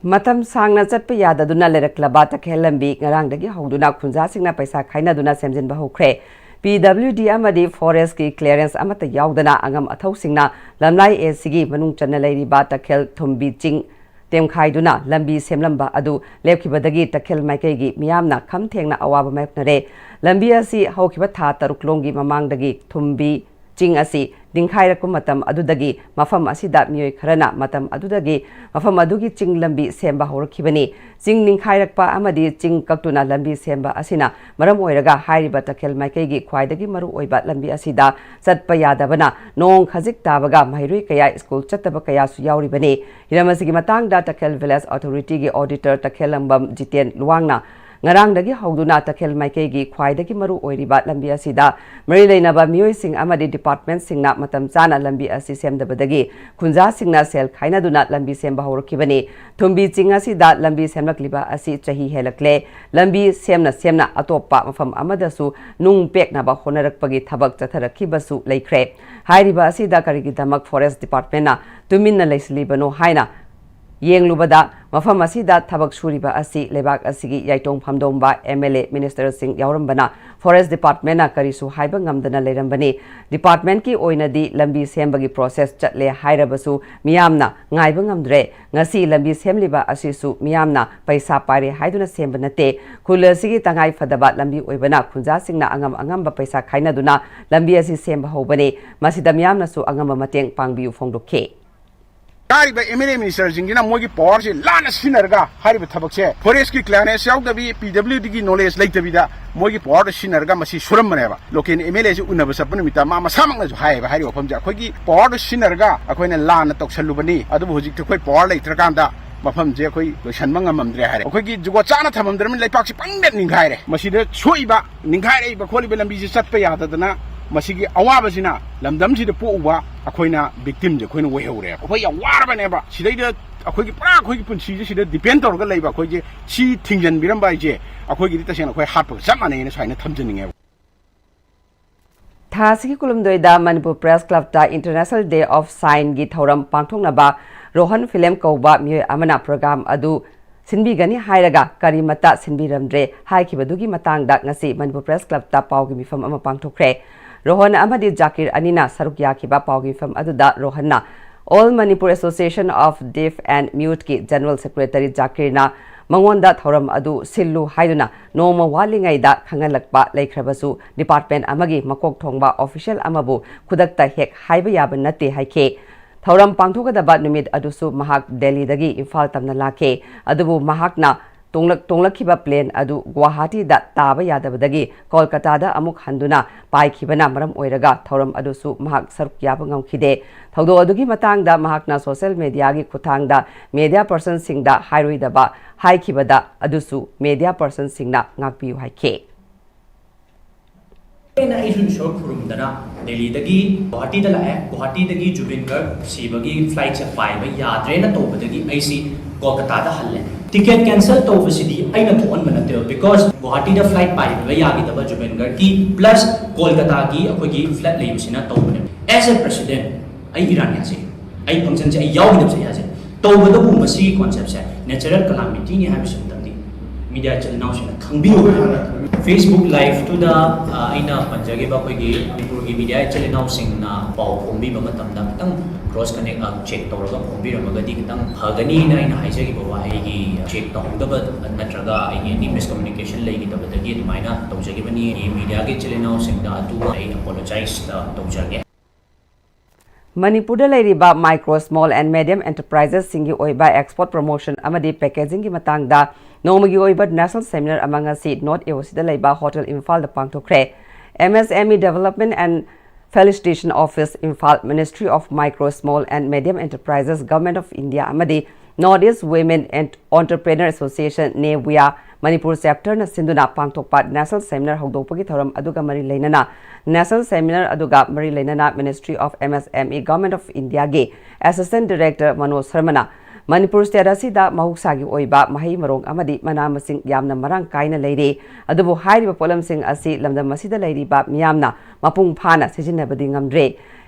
Matam Sangna Zatpayada Duna Lereklabata Kelambi, Narangagi, Hoduna Kunzasina Paisa Kaina Duna Semzin Bahokre, PWD Amadi Forest Ki Clearance Amata Yaudana Angam Atosingna, Lamlai A Sigi, Manung Chanelay Bata Kel Tumbi Ching. Tem Kaiduna, Lambi Semlamba Adu, Lepkibadagi, Takil Maikegi, Miamna, Kamteng Awaba Mapnare, Lambiasi, Hokibata, Taruklongi, Mamangdagi, Tumbi, Ching Asi, Dinkaira Kumatam, Adudagi, Mafam Asida, Mui Karana, Matam Adudagi, Mafam Adugi Ching Lambi, Semba Horkibani, Ching Ninkairakpa Amadi, Ching Kaktuna, Lambi Semba Asina, Maramoiraga, Hairiba Takil Maikegi, Kwaidagi Maru Oibat Lambi Asida, Satpayadabana, Nong Kazik Tabaga, Mahiri Kaya, School Chatabakaya Suyauri Bane, Hiramasi Matang Takil Village Authority Auditor Takelambam Jiten Luangna. Ngarang dagi Hoduna Takel Maikegi, Kwaidagi Maru Oiribat Lambi Asida, Marilena Mui Sing Amadi Department Singna Matam Sana Lambi Asisem the Badagi, Kunza Singna Sel Kaina do not Lambi Semba Horkibani, Tumbi Chingasi that Lambi Semlakliba Asi Chahi Helakle, Lambi Semna Atopa from Amadasu, Nung Pekna Honarak Pagi Tabak Tatarakibasu Lake, Hairiba Asida Karigitamak Forest Departmenta, Tumina Lace Libano Haina. Yeng Lubada, Mafamasida Tabak Shuriba Asi, Lebak Asigi, Yaitong Pamdomba, MLA, Minister Singh Yaurambana, Forest Department Karisu Haibangam Dana Lerambani, Department Ki Oinadi, Lambi Sembagi process Chatle Hairabasu, Miamna, Ngaibangam Dre, Ngasi Lambi Semliba Asisu, Miamna, Paisa Pari Haiduna Sembanate, Kula Sigi Tangai Fadabat Lambi Oibana, Kunza Singna Angamba Paisa Kainaduna, Lambi Asi Semba Hobane, Masida Miamna Su Angamba Mateng Pangbiu Fongdoke. Kariba MLA Minister Jingina Mogi Power, Lana Sinerga, Hariba Tabakse, Forest Ki Clan, South PWD knowledge like the Vida, Mogi Power, Sinerga, Masi Suramaneva, Lokin MLA Unabasapunita, Mama Samang High, Harry of Jakogi, Power Sinerga, Aquina Lana Toxalubani, Adabuji to quite power like Traganda, ꯃꯐꯝꯁꯦ ꯑꯩꯈꯣꯏ ꯂꯣꯏꯁꯟꯕ ꯉꯝꯃꯝꯗ꯭ꯔꯦ ꯍꯥꯏꯔꯦ ꯑꯩꯈꯣꯏꯒꯤ ꯖꯨꯒꯣꯠ ꯆꯥꯅ ꯊꯝꯃꯝꯗ꯭ꯔꯕꯅꯤꯅ ꯂꯩꯄꯥꯛꯁꯤ ꯄꯪꯗ ꯅꯤꯡꯈꯥꯏꯔꯦ ꯃꯁꯤꯗ ꯁꯣꯛꯏꯕ ꯅꯤꯡꯈꯥꯏꯔꯛꯏꯕ ꯈꯣꯠꯂꯤꯕ ꯂꯝꯕꯤꯁꯤ ꯆꯠꯄ ꯌꯥꯗꯗꯅ ꯃꯁꯤꯒꯤ ꯑꯋꯥꯕꯁꯤꯅ ꯂꯝꯗꯝꯁꯤꯗ ꯄꯣꯛꯎꯕ ꯑꯩꯈꯣꯏꯅ ꯚꯤꯛꯇꯤꯝꯁꯦ ꯑꯩꯈꯣꯏꯅ ꯑꯣꯏꯍꯧꯔꯦꯕ ꯑꯩꯈꯣꯏ ꯌꯥꯝ ꯋꯥꯔꯕꯅꯦꯕ ꯁꯤꯗꯩꯗ ꯑꯩꯈꯣꯏꯒꯤ ꯄꯨꯔꯥ ꯑꯩꯈꯣꯏꯒꯤ ꯄꯨꯟꯁꯤꯁꯦ ꯁꯤꯗ ꯗꯤꯄꯦꯟ ꯇꯧꯔꯒ ꯂꯩꯕ ꯑꯩꯈꯣꯏꯁꯦ ꯁꯤ ꯊꯤꯡꯖꯟꯕꯤꯔꯝꯕ ꯍꯥꯏꯁꯦ ꯑꯩꯈꯣꯏꯒꯤꯗꯤ ꯇꯁꯦꯡꯅ ꯑꯩꯈꯣꯏ ꯍꯥꯠꯄꯒ ꯆꯞ ꯃꯥꯟꯅꯩꯅ ꯁꯨꯃꯥꯏꯅ ꯊꯝꯖꯅꯤꯡꯉꯦꯕ ꯊꯥꯁꯤꯒꯤ ꯀꯨꯂꯨꯝꯗꯣꯏꯗ ꯃꯅꯤꯄꯨꯔ ꯄ꯭ꯔꯦꯁ ꯀ꯭ꯂꯕꯇ ꯏꯟꯇꯔꯅꯦꯁꯅꯦꯜ ꯗꯦ ꯑꯣꯐ ꯁꯥꯏꯟꯁꯒꯤ ꯊꯧꯔꯝ ꯄꯥꯡꯊꯣꯛꯅꯕ ꯔꯣꯍꯟ ꯐꯤꯂꯝ ꯀꯧꯕ ꯃꯤꯑꯣꯏ ꯑꯃꯅ ꯄ꯭ꯔꯣꯒ꯭ꯔꯥꯝ ꯑꯗꯨ ꯁꯤꯟꯕꯤꯒꯅꯤ ꯍꯥꯏꯔꯒ ꯀꯔꯤꯃꯠꯇ ꯁꯤꯟꯕꯤꯔꯝꯗ꯭ꯔꯦ ꯍꯥꯏꯈꯤꯕꯗꯨꯒꯤ ꯃꯇꯥꯡꯗ ꯉꯁꯤ ꯃꯅꯤꯄꯨꯔ ꯄ꯭ꯔꯦꯁ ꯀ꯭ꯂꯕꯇ ꯄꯥꯎꯒꯤ ꯃꯤꯐꯝ ꯑꯃ ꯄꯥꯡꯊꯣꯛꯈ꯭ꯔꯦ ꯔꯣꯍꯟ ꯑꯃꯗꯤ ꯖꯥꯀꯤꯔ ꯑꯅꯤꯅ ꯁꯔꯨꯛ ꯌꯥꯈꯤꯕ ꯄꯥꯎꯒꯤ ꯃꯤꯐꯝ ꯑꯗꯨꯗ ꯔꯣꯍꯟꯅ All Manipur Association of Deaf and Mute ki General Secretary Zakirna Mangonda Thoram Adu Sillu Haiduna Noma Walingaida Kangalakpa Laikrabasu Department Amagi Makok Thongba Official Amabu Kudakta Hek Haiba Yaban Nate Haike Thoram Pangthokadaba Numit Adusu Mahak Delhi Dagi Imphal Tamna Lake Adubu Mahakna Tonglakhiba plane adu Guwahati da taba yadabadagi Kolkata da amuk handuna paikibana maram oiraga thoram adusu mahak saruk yaba ngamkhide thaudo adugi matangda mahakna social media gi kuthangda media person singda hairoidaba haikibada adusu media person singna ngakpiu haike na isun shop kurumdana Delhi dagi Guwahati da lae Guwahati dagi Jubingar sibagi flight sa pai ba yadre na tobadagi aisi Kolkata da halle ticket cancel to facility aina thon manate because Guwahati da flight pai ba yagi da Jubingar ki plus Kolkata ki akoi ki flight leim sina to as a president ai iran ya se ai function se ai yaw ni se ya se to ba da bu masi concept se natural calamity ni ha bisim tamdi media channel now sina khangbiu Facebook live to the aina panjagi ba koi gi Manipur gi media channel now sing na pau phombi ba matam da tang cross connect check tawraga phombi ramagadi kitang hagani na ina haijagi ba wa ai gi check tawdaba natraga ai gi miscommunication lai gi tabadagi maina tawjagi bani media gi channel now sing da tu ai apologize tawjage Manipur da leiriba micro small and medium enterprises singi oiba export promotion amadi packaging gi matangda nomagi oiba national seminar among us North East da leiba hotel Imphal da pangthokre MSME development and felicitation office Imphal Ministry of Micro Small and Medium Enterprises Government of India amadi Northeast Women and Entrepreneur Association NEWIA Manipur chapter na sinduna pangthokpa national seminar hogdokpagi thoram aduga mari leinana national seminar aduga mari leinana Ministry of MSME Government of India ge Assistant Director Manoj Sharmana Manipur state asida mahuksagi oiba mahai marong amadi mana masing yamna marang kaina leire adubu hairiba polam sing asi lamdam masida leiriba miyamna mapung phana sijinabadi ngamdre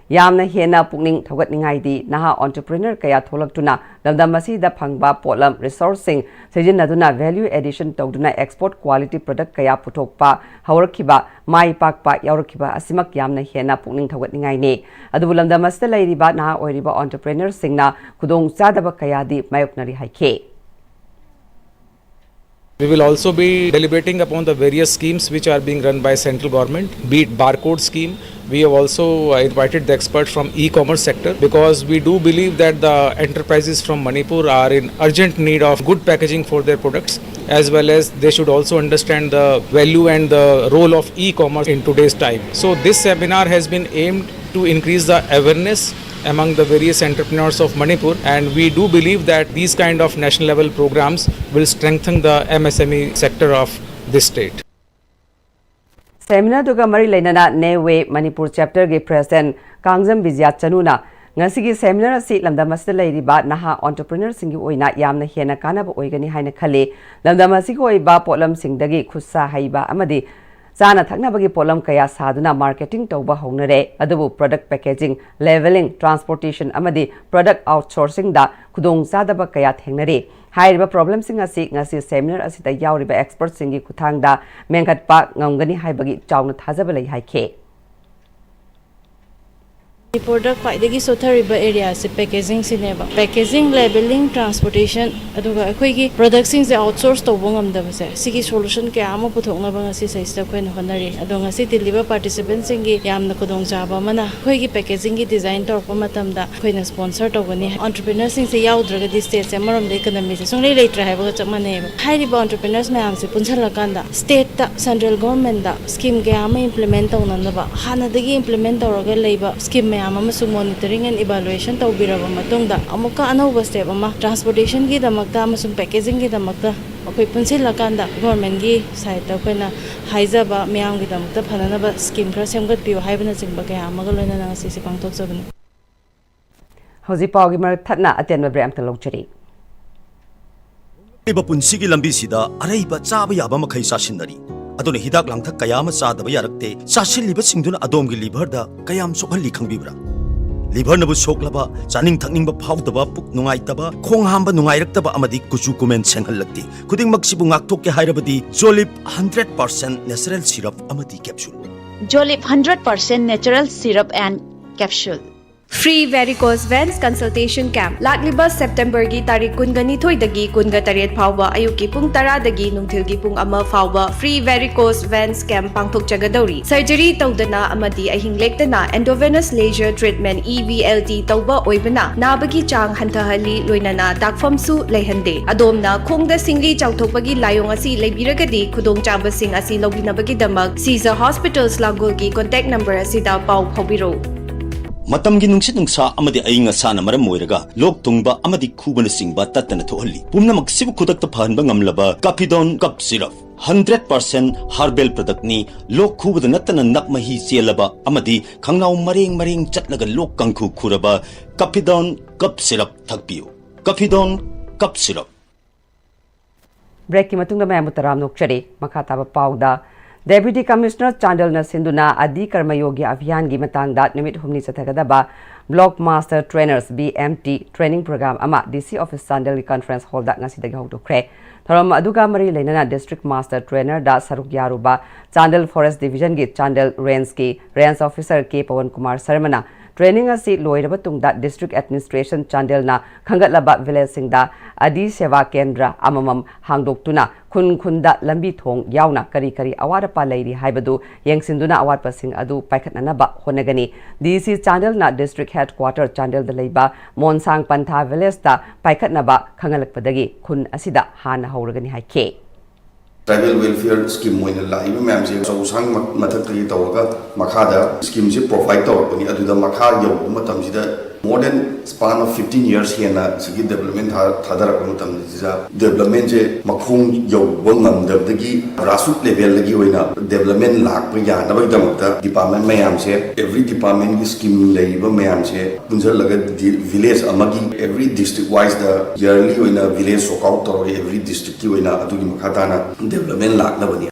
yamna hena pukning thogatningai di naha entrepreneur kaya tholaktuna lamdam masida phangba polam resourcing sijinaduna value addition tawduna export quality product kaya puthokpa hawrakhiba mai pakpa yaurakhiba asimak yamna hena pukning thogatningai ne adubu lamdam masida leiriba naha oiriba entrepreneur singna khudong chadaba kaya di mayoknari haike We will also be deliberating upon the various schemes which are being run by central government, be it barcode scheme. We have also invited the experts from e-commerce sector because we do believe that the enterprises from Manipur are in urgent need of good packaging for their products, as well as they should also understand the value and the role of e-commerce in today's time. So this seminar has been aimed to increase the awareness among the various entrepreneurs of Manipur, and we do believe that these kind of national level programs will strengthen the MSME sector of this state. Seminar duga mari leinana Newe Manipur chapter ge president Kangjam Vijaya Chanuna ngasigi seminar asi lamdam asida leiriba naha entrepreneur singi oina yamna hena kanaba oigani haina khale lamdam asigi oiba polam singdagi khussa haiba amadi Sana Thaknabagi Polam Kaya Saduna marketing Toba Honore, Adabu product packaging, leveling, transportation, Amadi, product outsourcing da Kudong Sadaba Kaya Tengnari. High problem sing asi ngasi seminar asita yauriba expert singi kutang da mengat pa ngangani haibagi chauna thazabalai haike. Product ꯈ꯭ꯋꯥꯏꯗꯒꯤ ꯁꯣꯊꯔꯤꯕ ꯑꯦꯔꯤꯌꯥꯁꯦ ꯄꯦꯀꯦꯖꯤꯡꯁꯤꯅꯦꯕ packaging labelling transportation ꯑꯗꯨꯒ ꯑꯩꯈꯣꯏꯒꯤ ꯄ꯭ꯔꯗꯛꯁꯤꯡꯁꯦ outsource ꯇꯧꯕ ꯉꯝꯗꯕꯁꯦ ꯁꯤꯒꯤ solution ꯀꯌꯥ ꯑꯃ ꯄꯨꯊꯣꯛꯅꯕ ꯉꯁꯤ ꯁꯩꯁꯤꯗ ꯑꯩꯈꯣꯏꯅ ꯍꯣꯠꯅꯔꯤ ꯑꯗꯣ ꯉꯁꯤ ꯇꯤꯜꯂꯤꯕ ꯄꯥꯔꯇꯤꯁꯤꯄꯦꯟꯁꯤꯡꯒꯤ ꯌꯥꯝꯅ ꯈꯨꯗꯣꯡꯆꯥꯕ ꯑꯃꯅ ꯑꯩꯈꯣꯏꯒꯤ ꯄꯦꯀꯦꯖꯤꯡꯒꯤ ꯗꯤꯖꯥꯏꯟ ꯇꯧꯔꯛꯄ ꯃꯇꯝꯗ ꯑꯩꯈꯣꯏꯅ ꯁ꯭ꯄꯣꯟꯁꯔ ꯇꯧꯒꯅꯤ ꯑꯣꯟꯇꯔꯄ꯭ꯔꯤꯅꯔꯁꯤꯡꯁꯦ ꯌꯥꯎꯗ꯭ꯔꯒꯗꯤ ꯁ꯭ꯇꯦꯠꯁꯦ ꯑꯃꯔꯣꯝꯗ ꯏꯀꯣꯅꯣꯃꯤꯁꯦ ꯁꯨꯡꯂꯩ ꯂꯩꯇ꯭ꯔꯦ ꯍꯥꯏꯕꯒ ꯆꯞ ꯃꯥꯟꯅꯩꯕ ꯍꯥꯏꯔꯤꯕ ꯑꯣꯟꯇꯔꯄ꯭ꯔꯤꯅꯔꯁ ꯃꯌꯥꯝꯁꯦ ꯄꯨꯟꯁꯤꯜꯂꯀꯥꯟꯗ ꯁ꯭ꯇꯦꯠꯇ ꯁꯦꯟꯇ꯭ꯔꯦꯜ ꯒꯣꯔꯃꯦꯟꯇ ꯁ꯭ꯀꯤꯝ ꯀꯌꯥ ꯑꯃ ꯏꯝꯄ꯭ꯂꯤꯃꯦꯟ ꯇꯧꯅꯅꯕ ꯍꯥꯟꯅꯗꯒꯤ ꯏꯝꯄ꯭ꯂꯤꯃꯦꯟ ꯇꯧꯔꯒ ꯂꯩꯕ scheme mayam amasung monitoring and evaluation tawbiraba matungda amuka anauba step ama transportation gi damakta amasung packaging gi damakta akhoi punsilakanda government gi side ta koina haijaba mayam gi damakta phananaba scheme khara semgat piu haibana chingba kaya amaga loina na sisi pangtok sabani Hoji pawgi mar thatna atenba brem ta longchari iba punsigi lambi sida araiba chaba yaba makhai sasinari aduna hidak langthak kayama chadaba yarakte sasilliba singduna adomgi liver da kayam sokhalli khangbibra liver nabu soklaba chaning thakningba phawdaba puk nungaitaba khong hamba nungairaktaba amadi kuchu kumen senghallakti khuding maksibu ngakthok ke hairabadi Jolip 100% natural syrup amadi capsule Jolip 100% natural syrup and capsule Free varicose veins consultation camp Lakliba September gi tarik kungani thoi dagi kunga taret phawba ayuki pung tara dagi nungthil gi pung ama phawba free varicose veins camp pangthok chagadauri surgery tawdana amadi ahing lektana endovenous laser treatment EVLT tawba oibana nabagi chang hantahali loinana dakfam su leihande adomna khongda singli chawthokpagi layong asi leibiragadi khudong chaba sing asi lobinabagi damak Caesar Hospitals Lagol gi contact number asida paw phobiro matamgi nungsit nungsa amadi ainga sana maram moiraga lok tungba amadi khubana singba tatana thohalli pumnamak sibu khudakta phanba ngamlaba Capidon cup syrup 100% herbal product ni lok khubada natana nakmahi chelaba amadi khangnaw mareng chatlaga lok kangkhu khuraba Capidon cup syrup thakpiu Capidon cup syrup break ki matungda mayam utaram nokchari makha taba pawda Deputy Commissioner Chandel Sinduna Adi Karmayogi Abhiyan gi matangda numit humni chathagadaba Block Master Trainers BMT Training Program ama DC Office Chandel Conference Hall da ngasidagi hawdokre thoram aduga mari leinana District Master Trainer da saruk yaruba Chandel Forest Division gi Chandel Range Officer K Pawan Kumar Sarmana training asi loiraba tungda District Administration Chandel na khangatlaba village singda Adi Seva Kendra amamam hangdoktuna khunda lambi thong yauna kari awarapa lairi haibadu yengsinduna awarpa sing adu paikhatnanaba honagani DC Chandel na District Headquarter Chandel da leiba Monsang Pantha Village ta paikhatnaba khangalakpadagi khun asida hana hauragani haike Tribal welfare scheme moina laiba ma'am je so sang mathak tri tawga makhada scheme je provide tawpani aduda makha yo matam jida more than span of 15 years here na sigi development thadara ko matam jida development je makhung yo bongam dabdagi grassroots level lagi hoina development lak pa ya na bagdamta department mayam je every department ki scheme laiba mayam je punjal laga village amagi every district wise the yearly hoina village so out to every district ki hoina adugi makhada na development lak na bani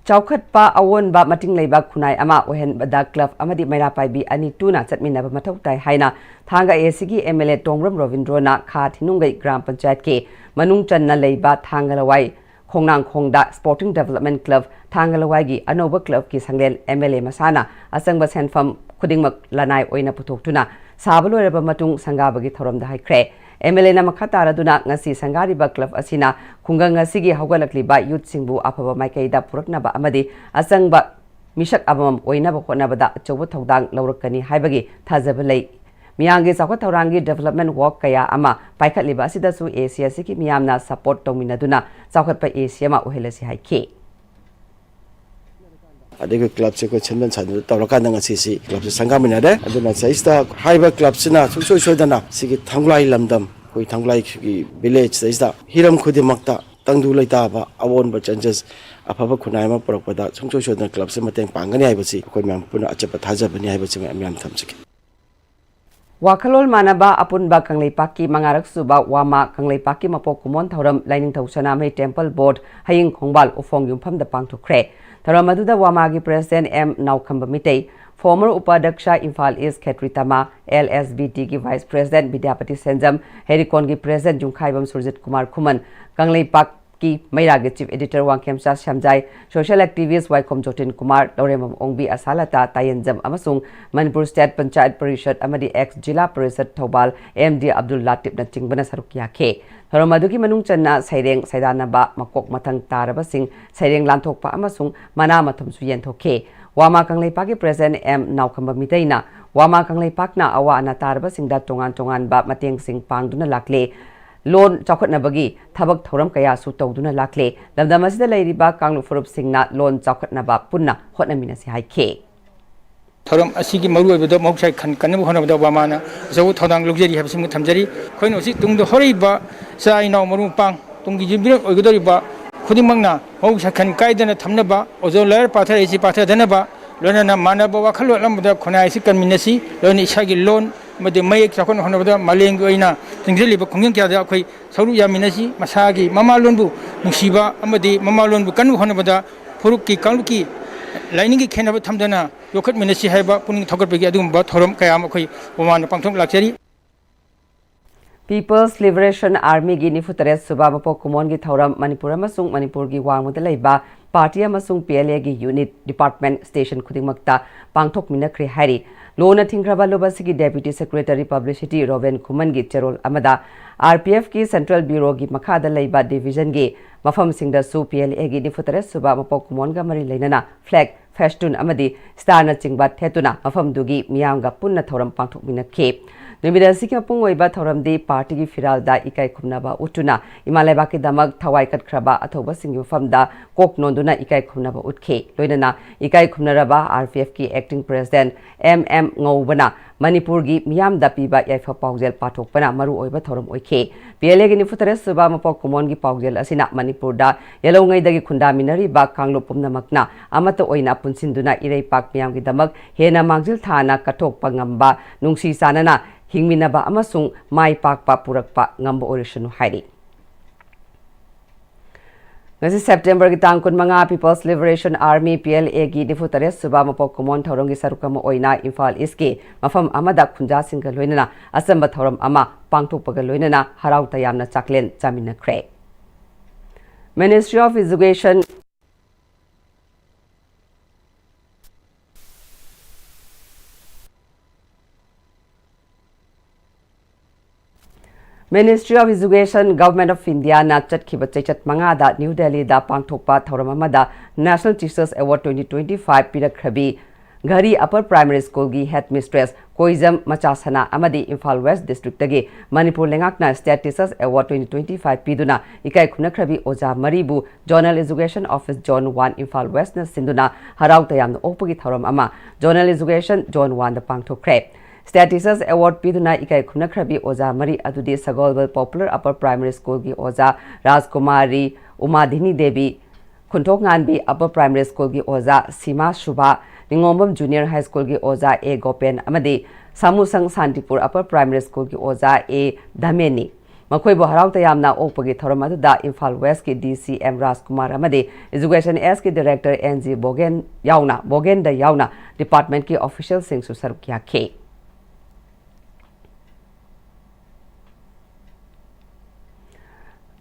Chaukat pa awon ba mating leiba khunai ama ohen bada club amadi maira pai bi ani tuna chatmina ba mathau tai haina thanga ACG MLA Tongram Rovindro na kha thinungai gram panchayat ke manung channa leiba thangalawai khongnang khongda Sporting Development Club thangalawai gi anoba club ki sanglen MLA masana asangba senfam khudingmak lanai oina puthok tuna sabaloraba matung sangabagi thorom da haikre MLA na makataraduna ngasi sangariba club asina khungang ngasigi haugalakliba youth singbu afaba maikaida puraknaba amadi asangba mishak abamam oinaba khonabada chobu thodang laurakani haibagi thajabalai miyangi sakwa thaurangi development work kaya ama paikhatliba asida su Asia siki miyamna support tawminaduna sakhatpa Asia ma ohelasi haike adega club se ko chenban chadu tawraka nang si club se sangamina de aduna saista haiba club sina sungsoi soidana sigi thanglai lamdam koi thanglai ki village saista hiram khudi makta tangdu laita ba awon ba changes afaba khunai ma porokpada sungsoi soidana club se mateng pangani haibasi koi mam puna achapa thajabani haibasi mam thamsiki Wakalol manaba apunba Kangleipaki mangarak suba wama Kangleipaki mapok kumon thoram lining thosana mai temple board haying khongbal ufong yumpham da pangthokre Tharamaduda Wamagi President M. Naukhamba Mitei, former Upadaksha Imphal East Khetritama, LSBT ki Vice President Bidyapati Senjam, Herikon ki President Jungkhaibam Surjit Kumar Kuman, Kangleipak ki Mairagi Chief Editor Wangkemsa Shamjai, Social Activist Waikom Jotin Kumar, Lauremam Ongbi Asalata Tayenjam Amasung, Manipur State Panchayat Parishad Amadi ex Jila Parishad Thobal, MD Abdul Latif na Chingbana Sarukia Ke. Tharamaduki manung channa saireng saidanaba makok mathang taraba sing saireng lanthokpa amasung mana matham su yenthoke wama Kangleipaki President M. Naukhamba Miteina wama Kangleipakna awa ana taraba singda tongan ba mateng sing pangduna lakle loan chawkhatnabagi thabak thoram kaya su tawduna lakle lamdamasida leiriba kanglu furup singna loan chawkhatnaba punna hotnaminasi haike थौरम असिगी मरुओइबदो मौसाइ खनकनबो होनबदो बामाना जौ थौदांग लुगजेरि हाबसिम थमजरि खोइनो सि तुंगदो हरैबा साइनाव मरुपां तुंगी जिबिरक ओइगदरिबा खुदिमंना मौसा खन काइदना थमनबा ओजो layer पाथरैसि पाथदनबा लोनना मानबा वखल लमबदा खुनाइसि कन्मिनसि loan इसागी loan मदे मयक चखन होनबदा मालेंग ओइना तिंगलिबा खुंगिं क्यादा अखै सौरु यामिनसि मसागी ममालोनबु नुसिबा अमदि ममालोनबु कनु होनबदा फुरुकी कांलुकी लाइनिंगी खेनबा थमदना योखत मिनसि हाइबा पुनिंग थगरबगी अदुमबा थौरम कयाम अखै बमान पांथों लाक्चरी People's Liberation Army gi Nifutare Suba Mapok Kumon gi Thauram Manipur amasung Manipur gi wangmuda leiba Party amasung PLA gi Unit Department Station khudingmakta pangthok minakri hari Lona Thingraba Lobasigi Deputy Secretary Publicity Roven Kuman gi Cherol Amada RPF ki Central Bureau gi Makhada leiba Division gi Mafam Singda Su PLA gi Nifutare Suba Mapok Kumon ga mari leinana flag Feshtun amadi Star na chingbat thetuna Mafam dugi miyam ga punna Thauram pangthok minakhe Numidasi ki pung oiba thoram di party gi firal da ikai khumnaba utuna imalaiba ki damak thawai kat khraba athoba singi famda kok nonduna ikai khumnaba utke loinana ikai khumnaraba RPF ki acting president MM Ngobana Manipur gi miyam da piba yaifa paujel pathokpana maru oiba thoram oike PLA gi nifutare suba mapok kumon gi paujel asina Manipur da yelongai dagi khunda minari ba kanglo pumna makna amata oina punsinduna irei pak miyam gi damak hena mangjil thana kathok pangamba nungsi sanana Hingminaba amasung mai pakpa purakpa ngamba orisanu hairi. Ngasi September ki tangkun mga People's Liberation Army PLA gi nifutare suba mapok kumon thauram gi sarukama oina Imphal East ki mafam amada khunja singga loinana asamba thauram ama pangthokpaga loinana harau tayamna chaklen chaminakre. Ministry of Education Ministry of Education, Government of India na chatkhiba chechat mangada New Delhi da pangthokpa thauram amada National Teachers Award 2025 pirakhrabi Ghari Upper Primary School gi Headmistress Koizam Machasana amadi Imphal West District tagi Manipur lengakna State Teachers Award 2025 piduna ikai khunakhabi oja maribu Zonal Education Office Zone 1 Imphal West na sinduna harau tayamna opagi thauram ama Zonal Education Zone 1 da pangthokre State Teachers Award piduna ikai khunakhabi oja mari adudi Sagolwal Popular Upper Primary School gi oja Rajkumari Umadhini Devi Khunthok Nganbi Upper Primary School gi oja Sima Shubha Ningombam Junior High School gi oja A Gopen amadi Samusang Santipur Upper Primary School gi oja A Dhameni Makhoi bo harau tayamna okpagi thoram aduda Imphal West ki DC M Rajkumar amadi Education S ki Director NG Bogen da yauna Department ki official sing su saruk kya ke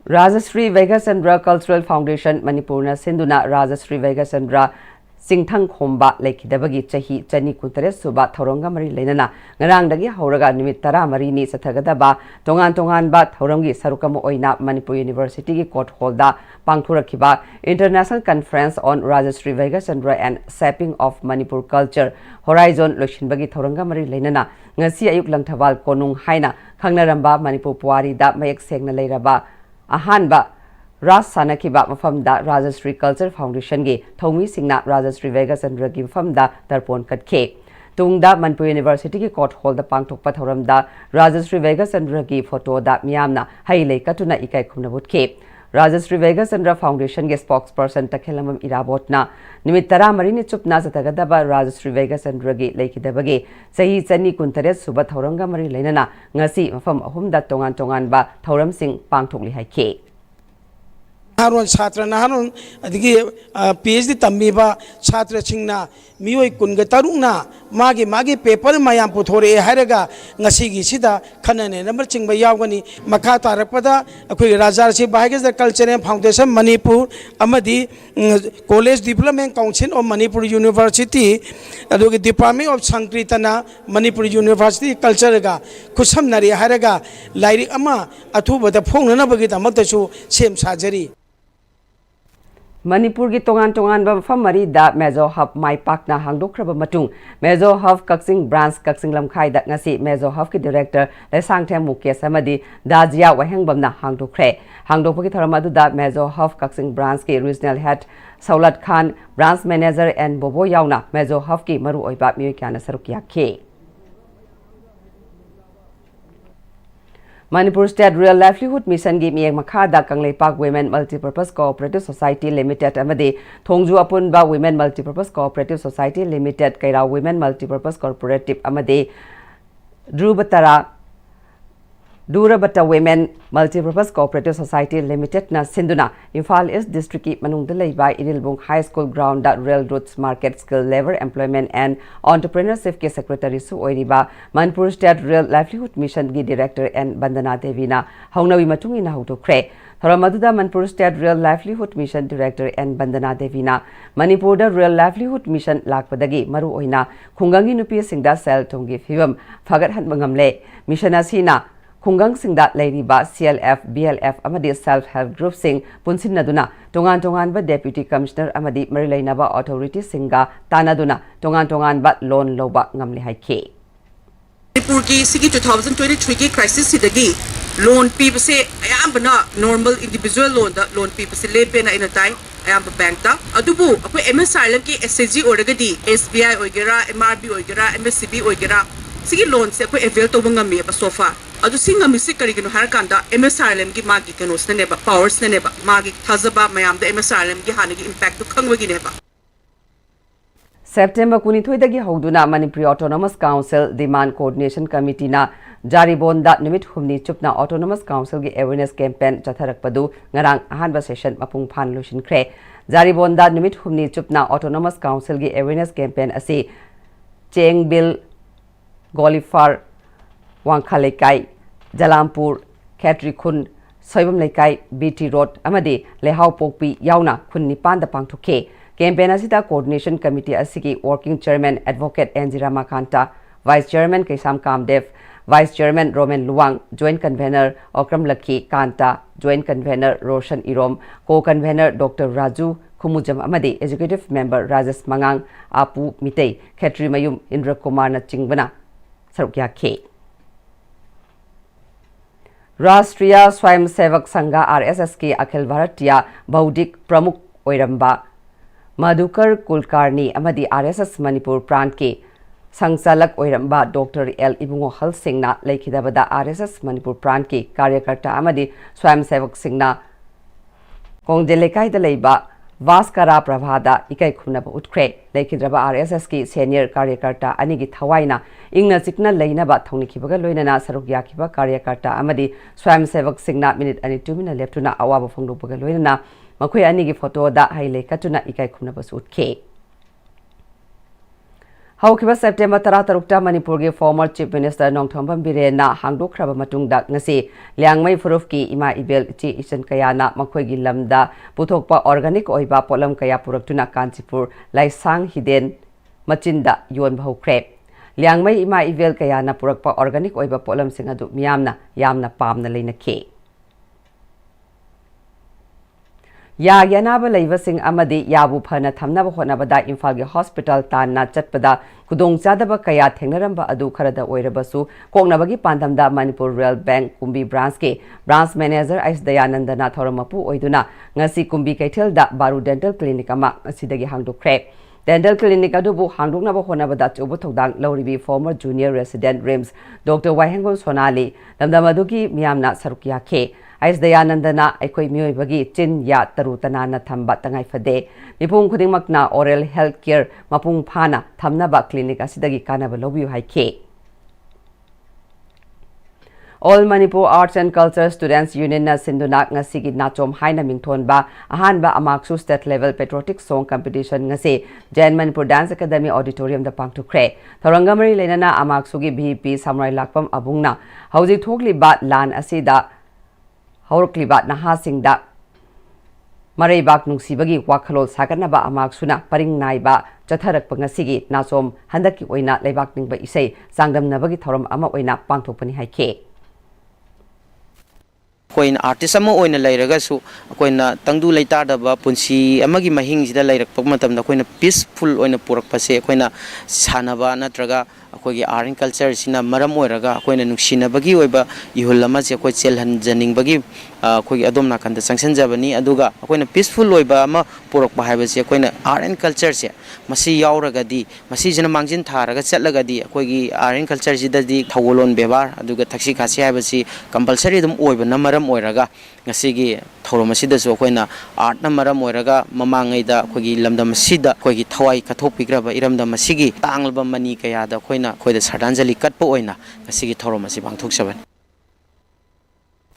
Rajashree Vegasandra Cultural Foundation Manipur na sinduna Rajashree Vegasandra Singthang Khomba Lekidabagi Chahi Chani Kuntare Suba Thauronga Mari Lenana Ngarang dagi Hauraga Nimit Tara Marini Sathagadaba Tongan ba Thaurongi Sarukamo Oina Manipur University ki Court Hall da Pangthurakiba International Conference on Rajashree Vegasandra and Sapping of Manipur Culture Horizon Loshinbagi Thauronga Mari Lenana Ngasi Ayuk Langthawal Konung Haina Khangnaramba Manipur Puari da Mayek Segna Leiraba Ahanba Ras Sanakiba Mafamda Rajashree Culture Foundation gi Thomi Singna Rajashree Vegasandra gi Mafamda Tarpon Katke Tungda Manipur University ki Court Hall da Pangthokpa Thoramda Rajashree Vegasandra gi photo da miyamna hailei katuna ikai khumnabutke Rajashree Vegasandra Foundation ge spokesperson Takhelamam Irabotna Nimit Tara Marini Chupna Satagadaba Rajashree Vegasandra gi Leikidabagi Sahi Chani Kuntare Suba Thauranga Mari Leinana Ngasi Mafam Ahumda Tongan ba Thauram Singh Pangthokli Haike Harun Chatra Naharun adigi PhD tambiba Chatra Chingna Mioi Kunga Taruna Magi paper Mayam Puthore Haraga Nasigi Sida Kanane number Chingba Yawani Makata Rapada Akui Rajarsi Bagas the Culture and Foundation Manipur Amadi College Development Council of Manipur University Adugi Department of Sankritana Manipur University Culture ga Kusam Nari Haraga Lyric Ama Atuba the Pong Nabagita Matasu same surgery Manipur की तोंगान तोंगान मफम मरीदा Mejo hub माई पाकना हांगदोख्रब मटुंग Mejo hub Kakching branch Kakching लमखाइदा ngasi मेजो हब की डायरेक्टर लेसांगथेम मुकेश अमदी दाजिया वहेंगबमना हांगदोख्रे हांगदोखपगी थरम अदुदा मेजो हब कक्सिंग ब्रांच की regional head Saulat Khan branch manager and Bobo यावना मेजो हब की मरु ओइबा मियोय क्याना सरुक याखे Manipur State Rural Livelihood Mission gi miyeng makhada Kangleipak Women Multipurpose Cooperative Society Limited amadi Thongju Apunba Women Multipurpose Cooperative Society Limited Kaira Women Multipurpose Cooperative amadi Durabata Women Multipurpose Cooperative Society Limited na Sinduna Imphal East District ki manungda leiba Irilbung High School ground da Rural Roots Market Skill Labor Employment and Entrepreneurship ke Secretary su oiriba Manipur State Rural Livelihood Mission gi Director and Bandana Devi na hongnawi matung ina hutokre Thoramaduda Manipur State Rural Livelihood Mission Director and Bandana Devi na Manipur da Rural Livelihood Mission lakpadagi maru oina khungangi nupi singda sel thonggi phibam phagat han bangamle mission asina Khungang singda leiriba CLF, BLF amadi self-help group sing punsinnaduna tongan ba Deputy Commissioner amadi marilainaba authority singa tanaduna tongan ba loan loba ngamli haike Manipur ki sigi 2023 ki crisis sidagi loan pibase ayambana normal individual loan pibase lepe na inatai ayamba bank ta adubu akoi MSRLM ki SSG oragadi SBI oigera MRB oigera MSCB oigera sigi loan se akoi avail to ngami ba so far adu singa misi karigino harakanda MSRLM ki magi kanos na neba powers na neba magi thazaba mayam da MSRLM ki hanigi impact to khangwagi neba September 23 hauduna Manipuri Autonomous Council Demand Coordination Committee na Jaribonda numit humni chupna Autonomous Council gi awareness campaign chatharakpadu ngarang ahanba session mapung phan lushin khre Jaribonda numit humni chupna Autonomous Council gi awareness campaign asi Chengbil Golifar Wangkhalekai Jalampur Khatrikun Soibam Lekai BT Road amadi Lehau Pokpi yauna khun nipan da pangthoke Campaign asita Coordination Committee asigi Working Chairman Advocate Anjira Makanta, Vice Chairman Kaisam Kamdev, Vice Chairman Roman Luang, Joint Convener Okram Lakhi Kanta, Joint Convener Roshan Irom, Co-Convener Dr. Raju Kumujam Amadi, Executive Member Rajesh Mangang, Apu Mitei, Khetri Mayum Indra Kumar na Chingbana, Sarukya K. Rashtriya Swayam Sevak Sangha RSS ki Akhil Bharatiya Baudik Pramukh Oiramba Madhukar Kulkarni amadi RSS Manipur Prant ke Sangsalak Oiramba Dr. L. Ibungo Hal Singh na Laikhidabada RSS Manipur Prant ke Karyakarta amadi Swayam Sevak Singh na Kongdelekai da leiba Vaskara Pravada ikai khumnaba utkre Laikhidraba RSS ki senior Karyakarta anigi thawaina ingna chikna leinaba thongnikhibaga loinana saruk yakhiba Karyakarta amadi Swayam Sevak Singh na minute ani 2 minute leptuna awaba phonglubaga loinana Makoi anigi photo da haile katuna ikai khumnaba utke Haukiba September 13 Manipur ge former Chief Minister Nongthombam Birena hangdokhraba matungda ngasi Liangmai Furuf ki ima ibel chi isan kayana makoi gi lamda puthokpa organic oiba polam kaya puraktuna Kanchipur Laisang Hiden machinda yon bhaukre Liangmai ima ibel kayana purakpa organic oiba polam singadu miyamna yamna pamna leinakhe Yanaba Lavasing Amadi Yabu Pana Thamnaba Honabada Infalgi Hospital Tana Chatpada Kudong Zadaba Kaya Tengaramba Adu Karada Oirabasu Kongnabagi Pandamda Manipur Rural Bank Kumbi Branch ke Branch Manager Ais Dayanandana Thoramapu Oiduna Ngasi Kumbi Kaitilda Baru Dental Clinic Ama Asidagi Hangdokre Dental Clinic Adubu Hangdoknaba Honabada Ubutogdang Loribi former junior resident RIMS Dr. Wahengol Sonali Damdamadugi Miyamna Sarukia Ke Ais Dayanandana Ekoi Myoibagi Chin Ya Tarutanana Thamba Tangai Fade Mipung Kudingmakna Oral Health Care Mapung Pana Thamnaba Clinic Asidagi Kanaba Lobiu Haike All Manipur Arts and Culture Students Union na Sindunak ngasigi nachom haina mingthon ba ahanba amaksu state level patriotic song competition ngase Jain Manipur Dance Academy Auditorium da pangthukre Thorangamari lenana amaksugi VP Samurai Lakpam Abungna hauji thokli ba lan asida Haurkliba Nahasingda Maraybak Nungsibagi Wakalol Saganaba Amaksuna Paring Naiba Chatharak Pangasigi Nasom Handaki Oina Lebak Ningba Isay Sangdam Nabagi Thoram Ama Oina Pangtopani Haike coin artist अमा ओइना लैरगसु Koyna तंगदु लैतादबा पुंसी अमगी महिंगसिदा लैरकप मतमदा Koyna peaceful ओइना पुरकपसे Koyna सानबा नत्रगा अखोगी art and culture सिना मरम ओइरगा कोइना नुक्सिनबगी ओइबा इहुल अमा से कोइ चेलहन जनिंगबगी अखोगी अदोम नाकंद संगसनजबनी अदुगा Koyna peaceful ओइबा अमा पुरकपा हाइबसे Koyna art and culture से मसी यावरगदी मसी जना मांगजिन थारगा चटलगदी अखोगी art and culture सिददी थवलोन व्यवहार अदुगा थक्सी खासी हाइबसी कंपलसरी दम ओइबना मरम ओइरगा ngasi thauram asida so koina art na maram oiraga mamangai da khogi lamdam sida khogi thawai kathokpigraba iramdam asigi tanglba mani kaya da koina khoida sardanjali katpa oina ngasi thauram asi bangthoksaban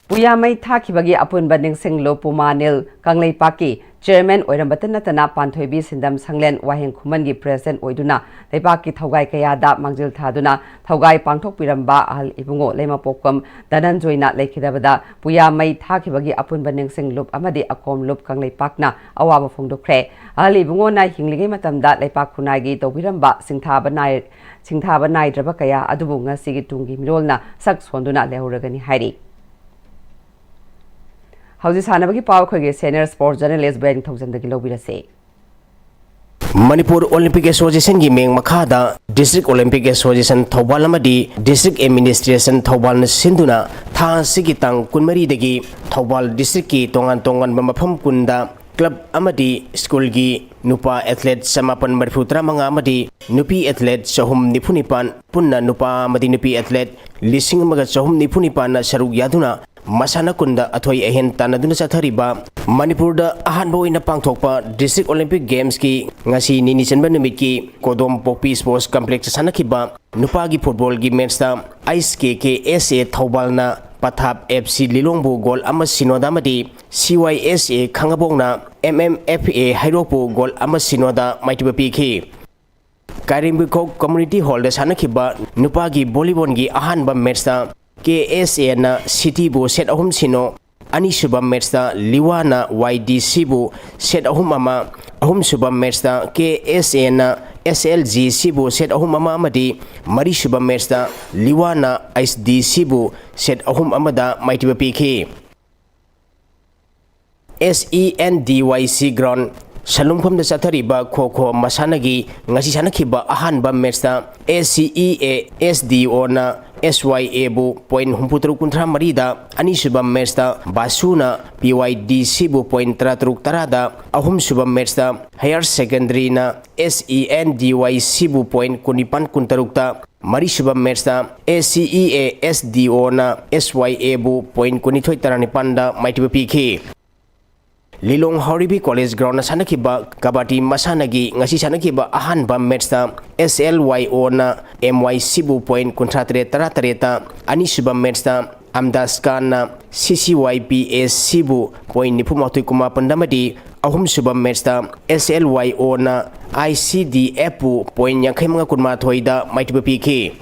Puyamai Thakibagi Apun Banding Sing Lo Pumanil Kanglei Paki Chairman Oirambatana Tana Panthoibi Sindam Sanglen Waheng Kumangi President Oiduna Leipaki Thogai Kayada Mangjil Thaduna Thogai Pangthok Piramba Ahal Ibungo Lema Pokum Danan Joina Lekidabada Puyamai Thakibagi Apun Banding Sing Loop Amadi Akom Loop Kanglei Pakna Awaba Fongdokre Ahal Ibungo Na Hingligi Matamda Leipak Kunagi Tobiramba Singthaba Nai Drabakaya Adubunga Sigi Tungi Milolna Sak Sonduna Lehuragani Hari How's Hanabaki Power Kogi Senior Sports Journalist Ben Thousand the Kilobirase. Manipur Olympic Association Giming Makada District Olympic Association Thobalamadi District Administration Thobal Sinduna Tha Sigitang Kunmari Degi Thobal District Ki Tongan Mamapam Kunda Club Amadi School Gi Nupa Athlete Samapan Marfutra Manga Amadi Nupi Athlete Sahum Nipunipan Punna Nupa Amadi Nupi Athlete Lising Maga Sahum Nipunipan Saruk Yaduna Masana Kunda Athoi Ahen Tanaduna Sathariba Manipur da Ahan Boy na Pangthokpa District Olympic Games ki ngasi Nini Chanba Numit ki Kodom Popi Sports Complex Sanakiba Nupagi Football gi match da Ice KKSA Thobal na Pathap FC Lilongbu Gol Ama Sinoda Madi CYSA Khangabong na MMFA Hairopu Gol Ama Sinoda Maitiba PK Karimbiko Community Hall da Sanakiba Nupagi Bolivon gi Ahan ba match da KSA na City bu set ahum sino ani subam match da Liwana YDC bu set ahum ama ahum subam match da KSA na SLG Sibu set ahum ama amadi mari subam match da Liwana SDC bu set ahum amada maitiba PK SENDYC ground Salumpham da Sathariba Kho Masanagi ngasi sanakiba ahan ba match da ACEA SDO na SYA bu point humputru kuntra marida ani subam match da Basuna PYDC bu point tratruk tarada ahum subam match da higher secondary na SENDYC bu point kunipan kuntarukta mari subam match da ACEA SDO na SYA bu point kunithoi taranipan da maitiba PK Lilong Horibi College Ground na sanakiba kabati masanagi ngasi sanakiba ahan ba match da SLYO na MYC bu point kontratre taratareta ani suba match da Amdaskan na CCYPS bu point nipumatoy kuma pandamadi ahum suba match da SLYO na ICDF bu point yankay mga kunmatoy da maitiba PK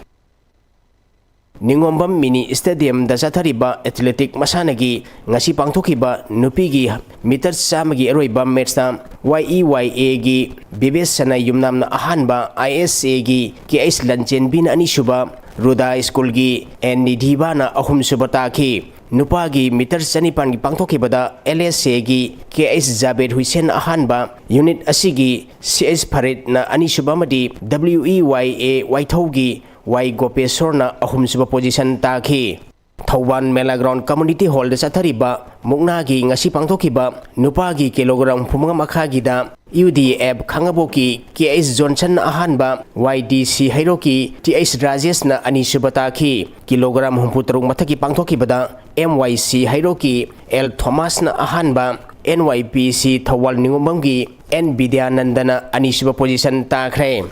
Ningombam Mini Stadium da Sathariba Athletic Masanagi ngasi pangthokiba nupigi meter samagi aroiba match da YEYA gi Bibes sana yumnam na ahanba ISA gi KS Lanchen bin ani suba Ruda School gi NDhiba na ahum suba taki Nupagi meter sanipan gi pangthokiba da LSA gi KS Zabed Hussein ahanba unit asigi CS Farid na ani suba madi WEYA Waithogi Y Gopesor na ahum suba position taki Thauban Mela Ground Community Hall da Sathariba Muknagi ngasi pangthokiba nupagi kilogram phumanga makhagi da UDF Khangaboki KS Johnson ahanba YDC Hairoki TS Rajesh na ani suba taki kilogram humputrung mathaki pangthokiba da MYC Hairoki L Thomas na ahanba NYPC Thawal Ningumbamgi N Vidyanandana ani suba position takhre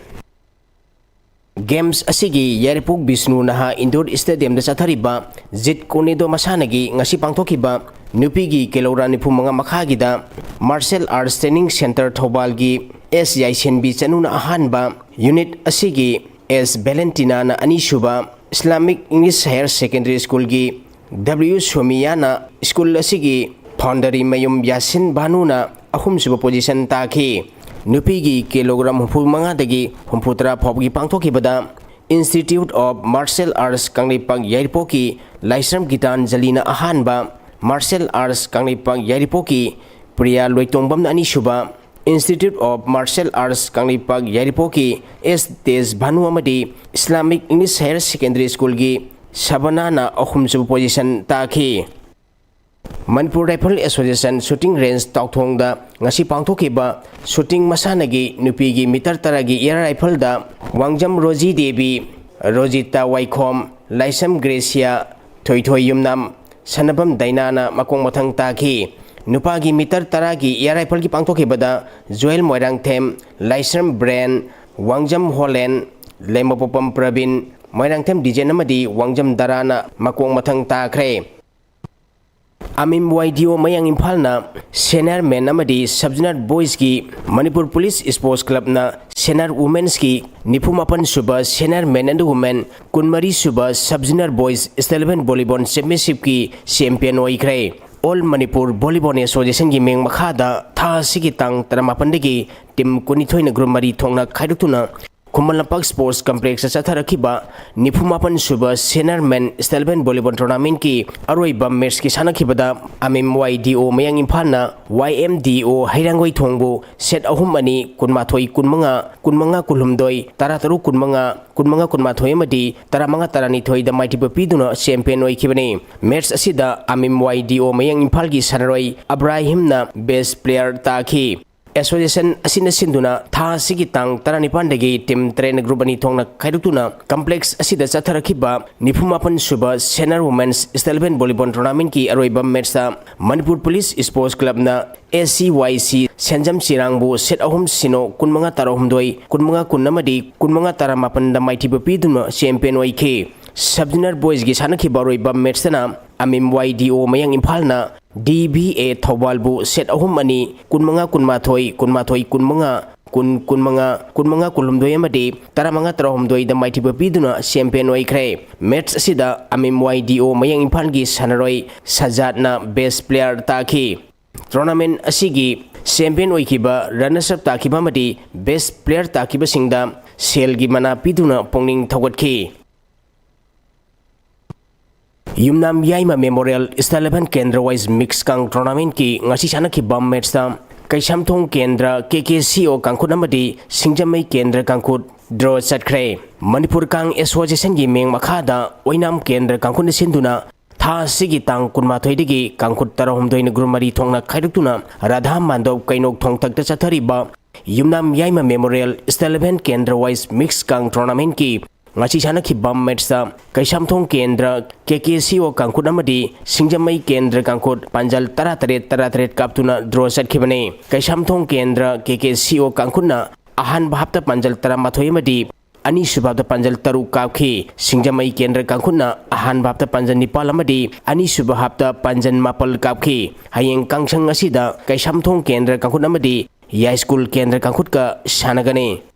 Games asigi Yaripuk Bisnu Naha Indoor Stadium da Sathariba Zit Kunido Masanagi ngasi pangthokiba nupigi kilorani phumanga makhagi da Martial Arts Training Center Thobalgi SYCNB chanuna ahanba unit asigi S Valentina na anishuba Islamic English Higher Secondary School gi W Somiyana School asigi Foundary Mayum Yasin Banuna ahum suba position taki Nupigi kilogram humanga dagi humputra phobgi pangthokibada Institute of Martial Arts Kanglipang Yairpoki Laisram Gitan Jalina ahanba Martial Arts Kanglipang Yaripoki Priya Loitongban Anishuba Institute of Martial Arts Kanglipang Yaripoki S. Tez Bhanu Amadi Islamic English Higher Secondary School gi Sabanana Ahumsu position Taki Manipur Rifle Association Shooting Range Tauthong da ngasi pangthokiba shooting masanagi nupigi meter taragi air rifle da Wangjam Roji Devi Rojita Waikhom Laisam Gracia Thoithoi Yumnam Sanabam Dainana Makong Mathang Taki Nupagi meter taragi air rifle ki pangthokiba da Joel Moirang Them Laisam Brand Wangjam Holland Lemapopam Pravin Moirang Them DJ namadi Wangjam Darana Makong Mathang Takre Amim YDO Mayang Impal na Senior Men Amadi Subjunior Boys ki Manipur Police Sports Club na Senior Women's ki Nipumapan Suba Senior Men and Women Kunmari Suba Subjunior Boys Stelven Volleyball Championship ki Champion Oikre All Manipur Volleyball Association ki Meng Makhada Tha Sigi Tang Taramapandagi Tim Kunithoi na Grumari Thongna Khaidutuna Kumalampak Sports Complex sa Tharakiba Nipumapan Suba Senior Men Stelven Volleyball Tournament ki Aroiba match ki sanakibada Amim YDO Mayang Impal na YMDO Hairangoi Thongbu set ahum ani kunmathoi kunmanga kulhumdoi tarataru kunmanga kunmathoi amadi taramanga taranithoi da maiti piduna champion oikibani match asida Amim YDO Mayang Impal gi sanaroi Abrahim na best player taki Association asina sinduna tha sigi tang taranipan degi team train group ani thongna khaidutuna complex asida chatharakiba nipumapan suba senior women's stelven volleyball tournament ki aroiba match sa Manipur Police Sports Club na ACYC Senjam Sirangbu set ahum sino kunmanga tarahumdoi kunmanga kunnamadi kunmanga taramapan da maiti piduna champion oike Subjunior Boys gi sanakhiba aroiba match na Amim YDO Mayang Impal na DBA Thobalbu set ahum ani kunmanga kunmathoi kunmanga kulumdoi amadi taramanga tarahumdoi da maiti piduna champion oikre match asida Amim YDO Mayang Impal gi sanaroi Sajat na best player taki tournament asigi champion oikiba runners up takiba amadi best player takiba singda sel gi mana piduna pongning thogatki Yumnam Yaima Memorial Stelven Kendra Wise Mix Kang Tournament ki ngasi sanaki bam match ta Kaisamthong Kendra KKCO Kangkut amadi Singjamai Kendra Kangkut draw chatkre Manipur Kang Association gi meng makhada Oinam Kendra Kangkut sinduna tha sigi tang kunmathoi digi Kangkut tarahumdoi na grumari thongna khaidutuna Radha Mandop Kainok thongtak ta chathariba Yumnam Yaima Memorial Stelven Kendra Wise Mix Kang Tournament ki ngasi sanaki bam match sa Kaisamthong Kendra KKCO Kangkut amadi Singjamai Kendra Kangkut panjal taratret kaptuna draw satkibane Kaisamthong Kendra KKCO Kangkut na ahan bahapta panjal taramathoi amadi ani subapta panjal taru kapki Singjamai Kendra Kangkut na ahan bahapta panjal nipal amadi ani subahapta panjal mapal kapki hayeng kangsang asida Kaisamthong Kendra Kangkut amadi Yai School Kendra Kangkut ka sanagane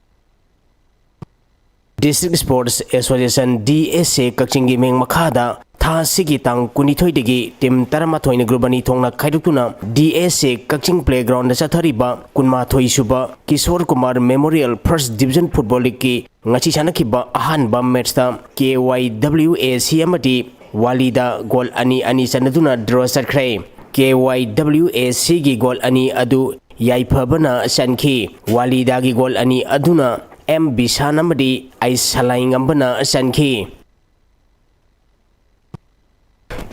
District Sports Association DSA Kakchingi Meng Makhada tha sigi tang kunithoi degi team taramathoi na group ani thongna khaidukuna DSA Kakching Playground sa thariba kunmathoi suba Kishore Kumar Memorial First Division Football League ki ngachi sanakiba ahan bam match ta KYWAC amati Walida goal ani sanaduna draw satkre KYWAC gi goal ani adu yaiphabana sankhi Walida gi goal ani aduna M Bisan amadi ai salaing ambana sankhi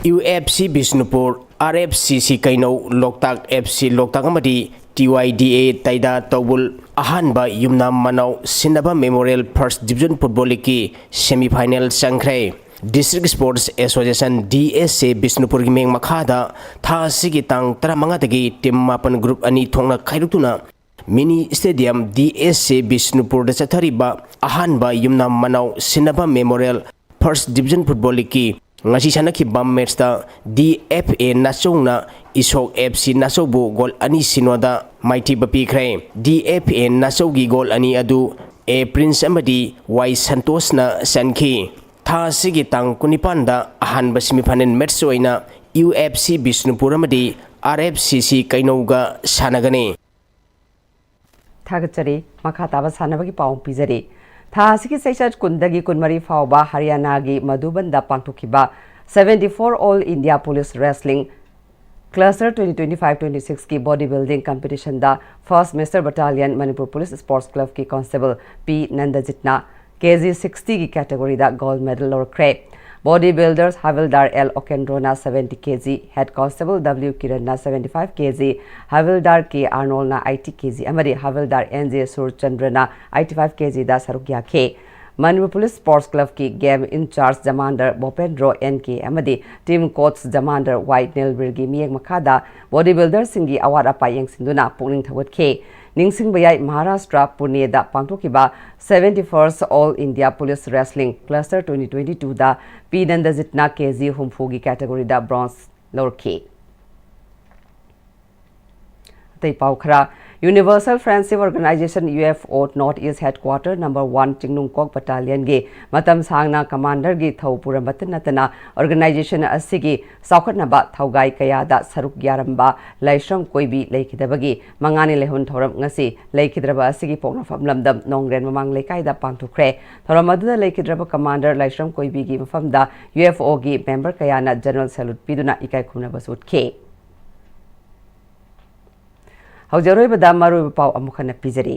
UFC Bisnupur RFCC Kaino Loktak FC Loktak amadi TYDA Taida Tawul ahanba Yumnam Manau Sindaba Memorial First Division Football League semi final sankre District Sports Association DSA Bisnupur gi meng makhada tha sigi tang taramanga dagi team mapan group ani thongna khairutuna Mini Stadium DSA Bisnupur da chathariba ahanba Yumnam Manau Sinaba Memorial First Division Football League ngasi sanaki bam match ta DFA Nasongna Isok FC Nasobu goal ani sinoda mighty bapi kre DFA Nasogi goal ani adu A Prince amadi Y Santos na sankhi tha sigi tang kunipanda ahanba semifinal match oina UFC Bisnupur amadi RFCC Kainoga sanagane Thagachari Makhataba Sanabagi Pong Pizari Thasiki Session Kundagi Kunmari Fauba Haryana gi Madhuban da Pangtukiba 74 All India Police Wrestling Cluster 2025-26 की body building competition दा first mister battalion Manipur police sports club की constable P नंदजितना KG 60 की category दा gold medal लौरख्रे body builders havildar L ओकेंड्रोना 70 kg head constable W किरणना 75 kg havildar K आर्नोल्डना 80 kg अमरी हविलदार NJ सुरचंद्रना 85 kg दा सरुक याखे मणिपुर पुलिस स्पोर्ट्स क्लब की गेम इंचार्ज जमांडर बोपेंद्रो NK अमदी टीम कोच जमांडर वाइट नेलबिरगी मियेक मखादा बॉडी बिल्डर सिंगी अवाद अपा यंगसिंदुना पुनिंग थवतखे निंगसिंग बयाई महाराष्ट्र पुणे दा पांगथोकिबा 71st all India police wrestling cluster 2022 दा पी नंदजितना केजी हुम्फू की कैटेगरी दा ब्रॉन्ज लौरखे तै पाउखरा universal friendship organisation UFO north east headquarter number 1 Chingnungkok battalion गे मतम सांगना कमांडर गी थौ नतना ऑर्गेनाइजेशन असिगी साउखटनबा थौगाई कयादा सरुक यारंबा लाइश्रम कोइबी लेखिदबगी मंगानी लेहुन थौरम ngasi लेखिद्रबा असिगी पोंगफम लमदम नोंग्रेन ममांग लेकाइदा पांगथुख्रे थौरम अदुदा लेखिद्रबा कमांडर लाइश्रम कोइबी गी मफमदा UFO गी मेंबर कयाना जनरल सैल्यूट पिदुना इकाई खुनबा सुटखे हौजरोइबदा मरुइबा पाउ अमुखन पिजरी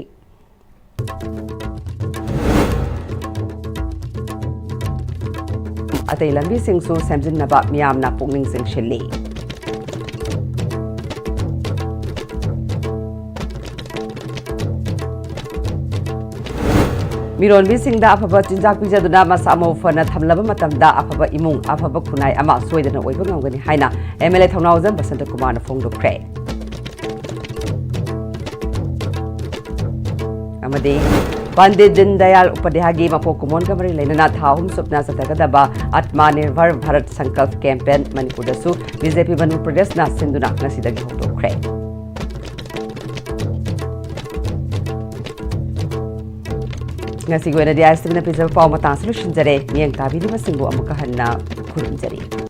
अतै लंबी सिंगसु सेमजिनबा मियामना पुकनिंग सिंगशिल्ली मिरोनबी सिंगदा अफबा चिंजाक पिजदुना मसा मौफना थमलबा मतमदा अफबा इमुंग अफबा खुनाई अमा सोइदना ओइबा ngangani haina MLA थौनाउजन Basant Kumar ना फोंगदोख्रे अमदे पंडित दीनदयाल उपाध्याय की मपो कुमोन का मरी लेना थाहुम सुपना सतगदबा आत्मनिर्भर भारत संकल्प कैंपेन मणिपुरदसु बीजेपी मणिपुर प्रदेश ना सिंधुना ngasiदगी होतोख्रे ngasi goina di ISTV na pizza paw mata solution jare miang tabi ni masingu amuka hanna khurumjari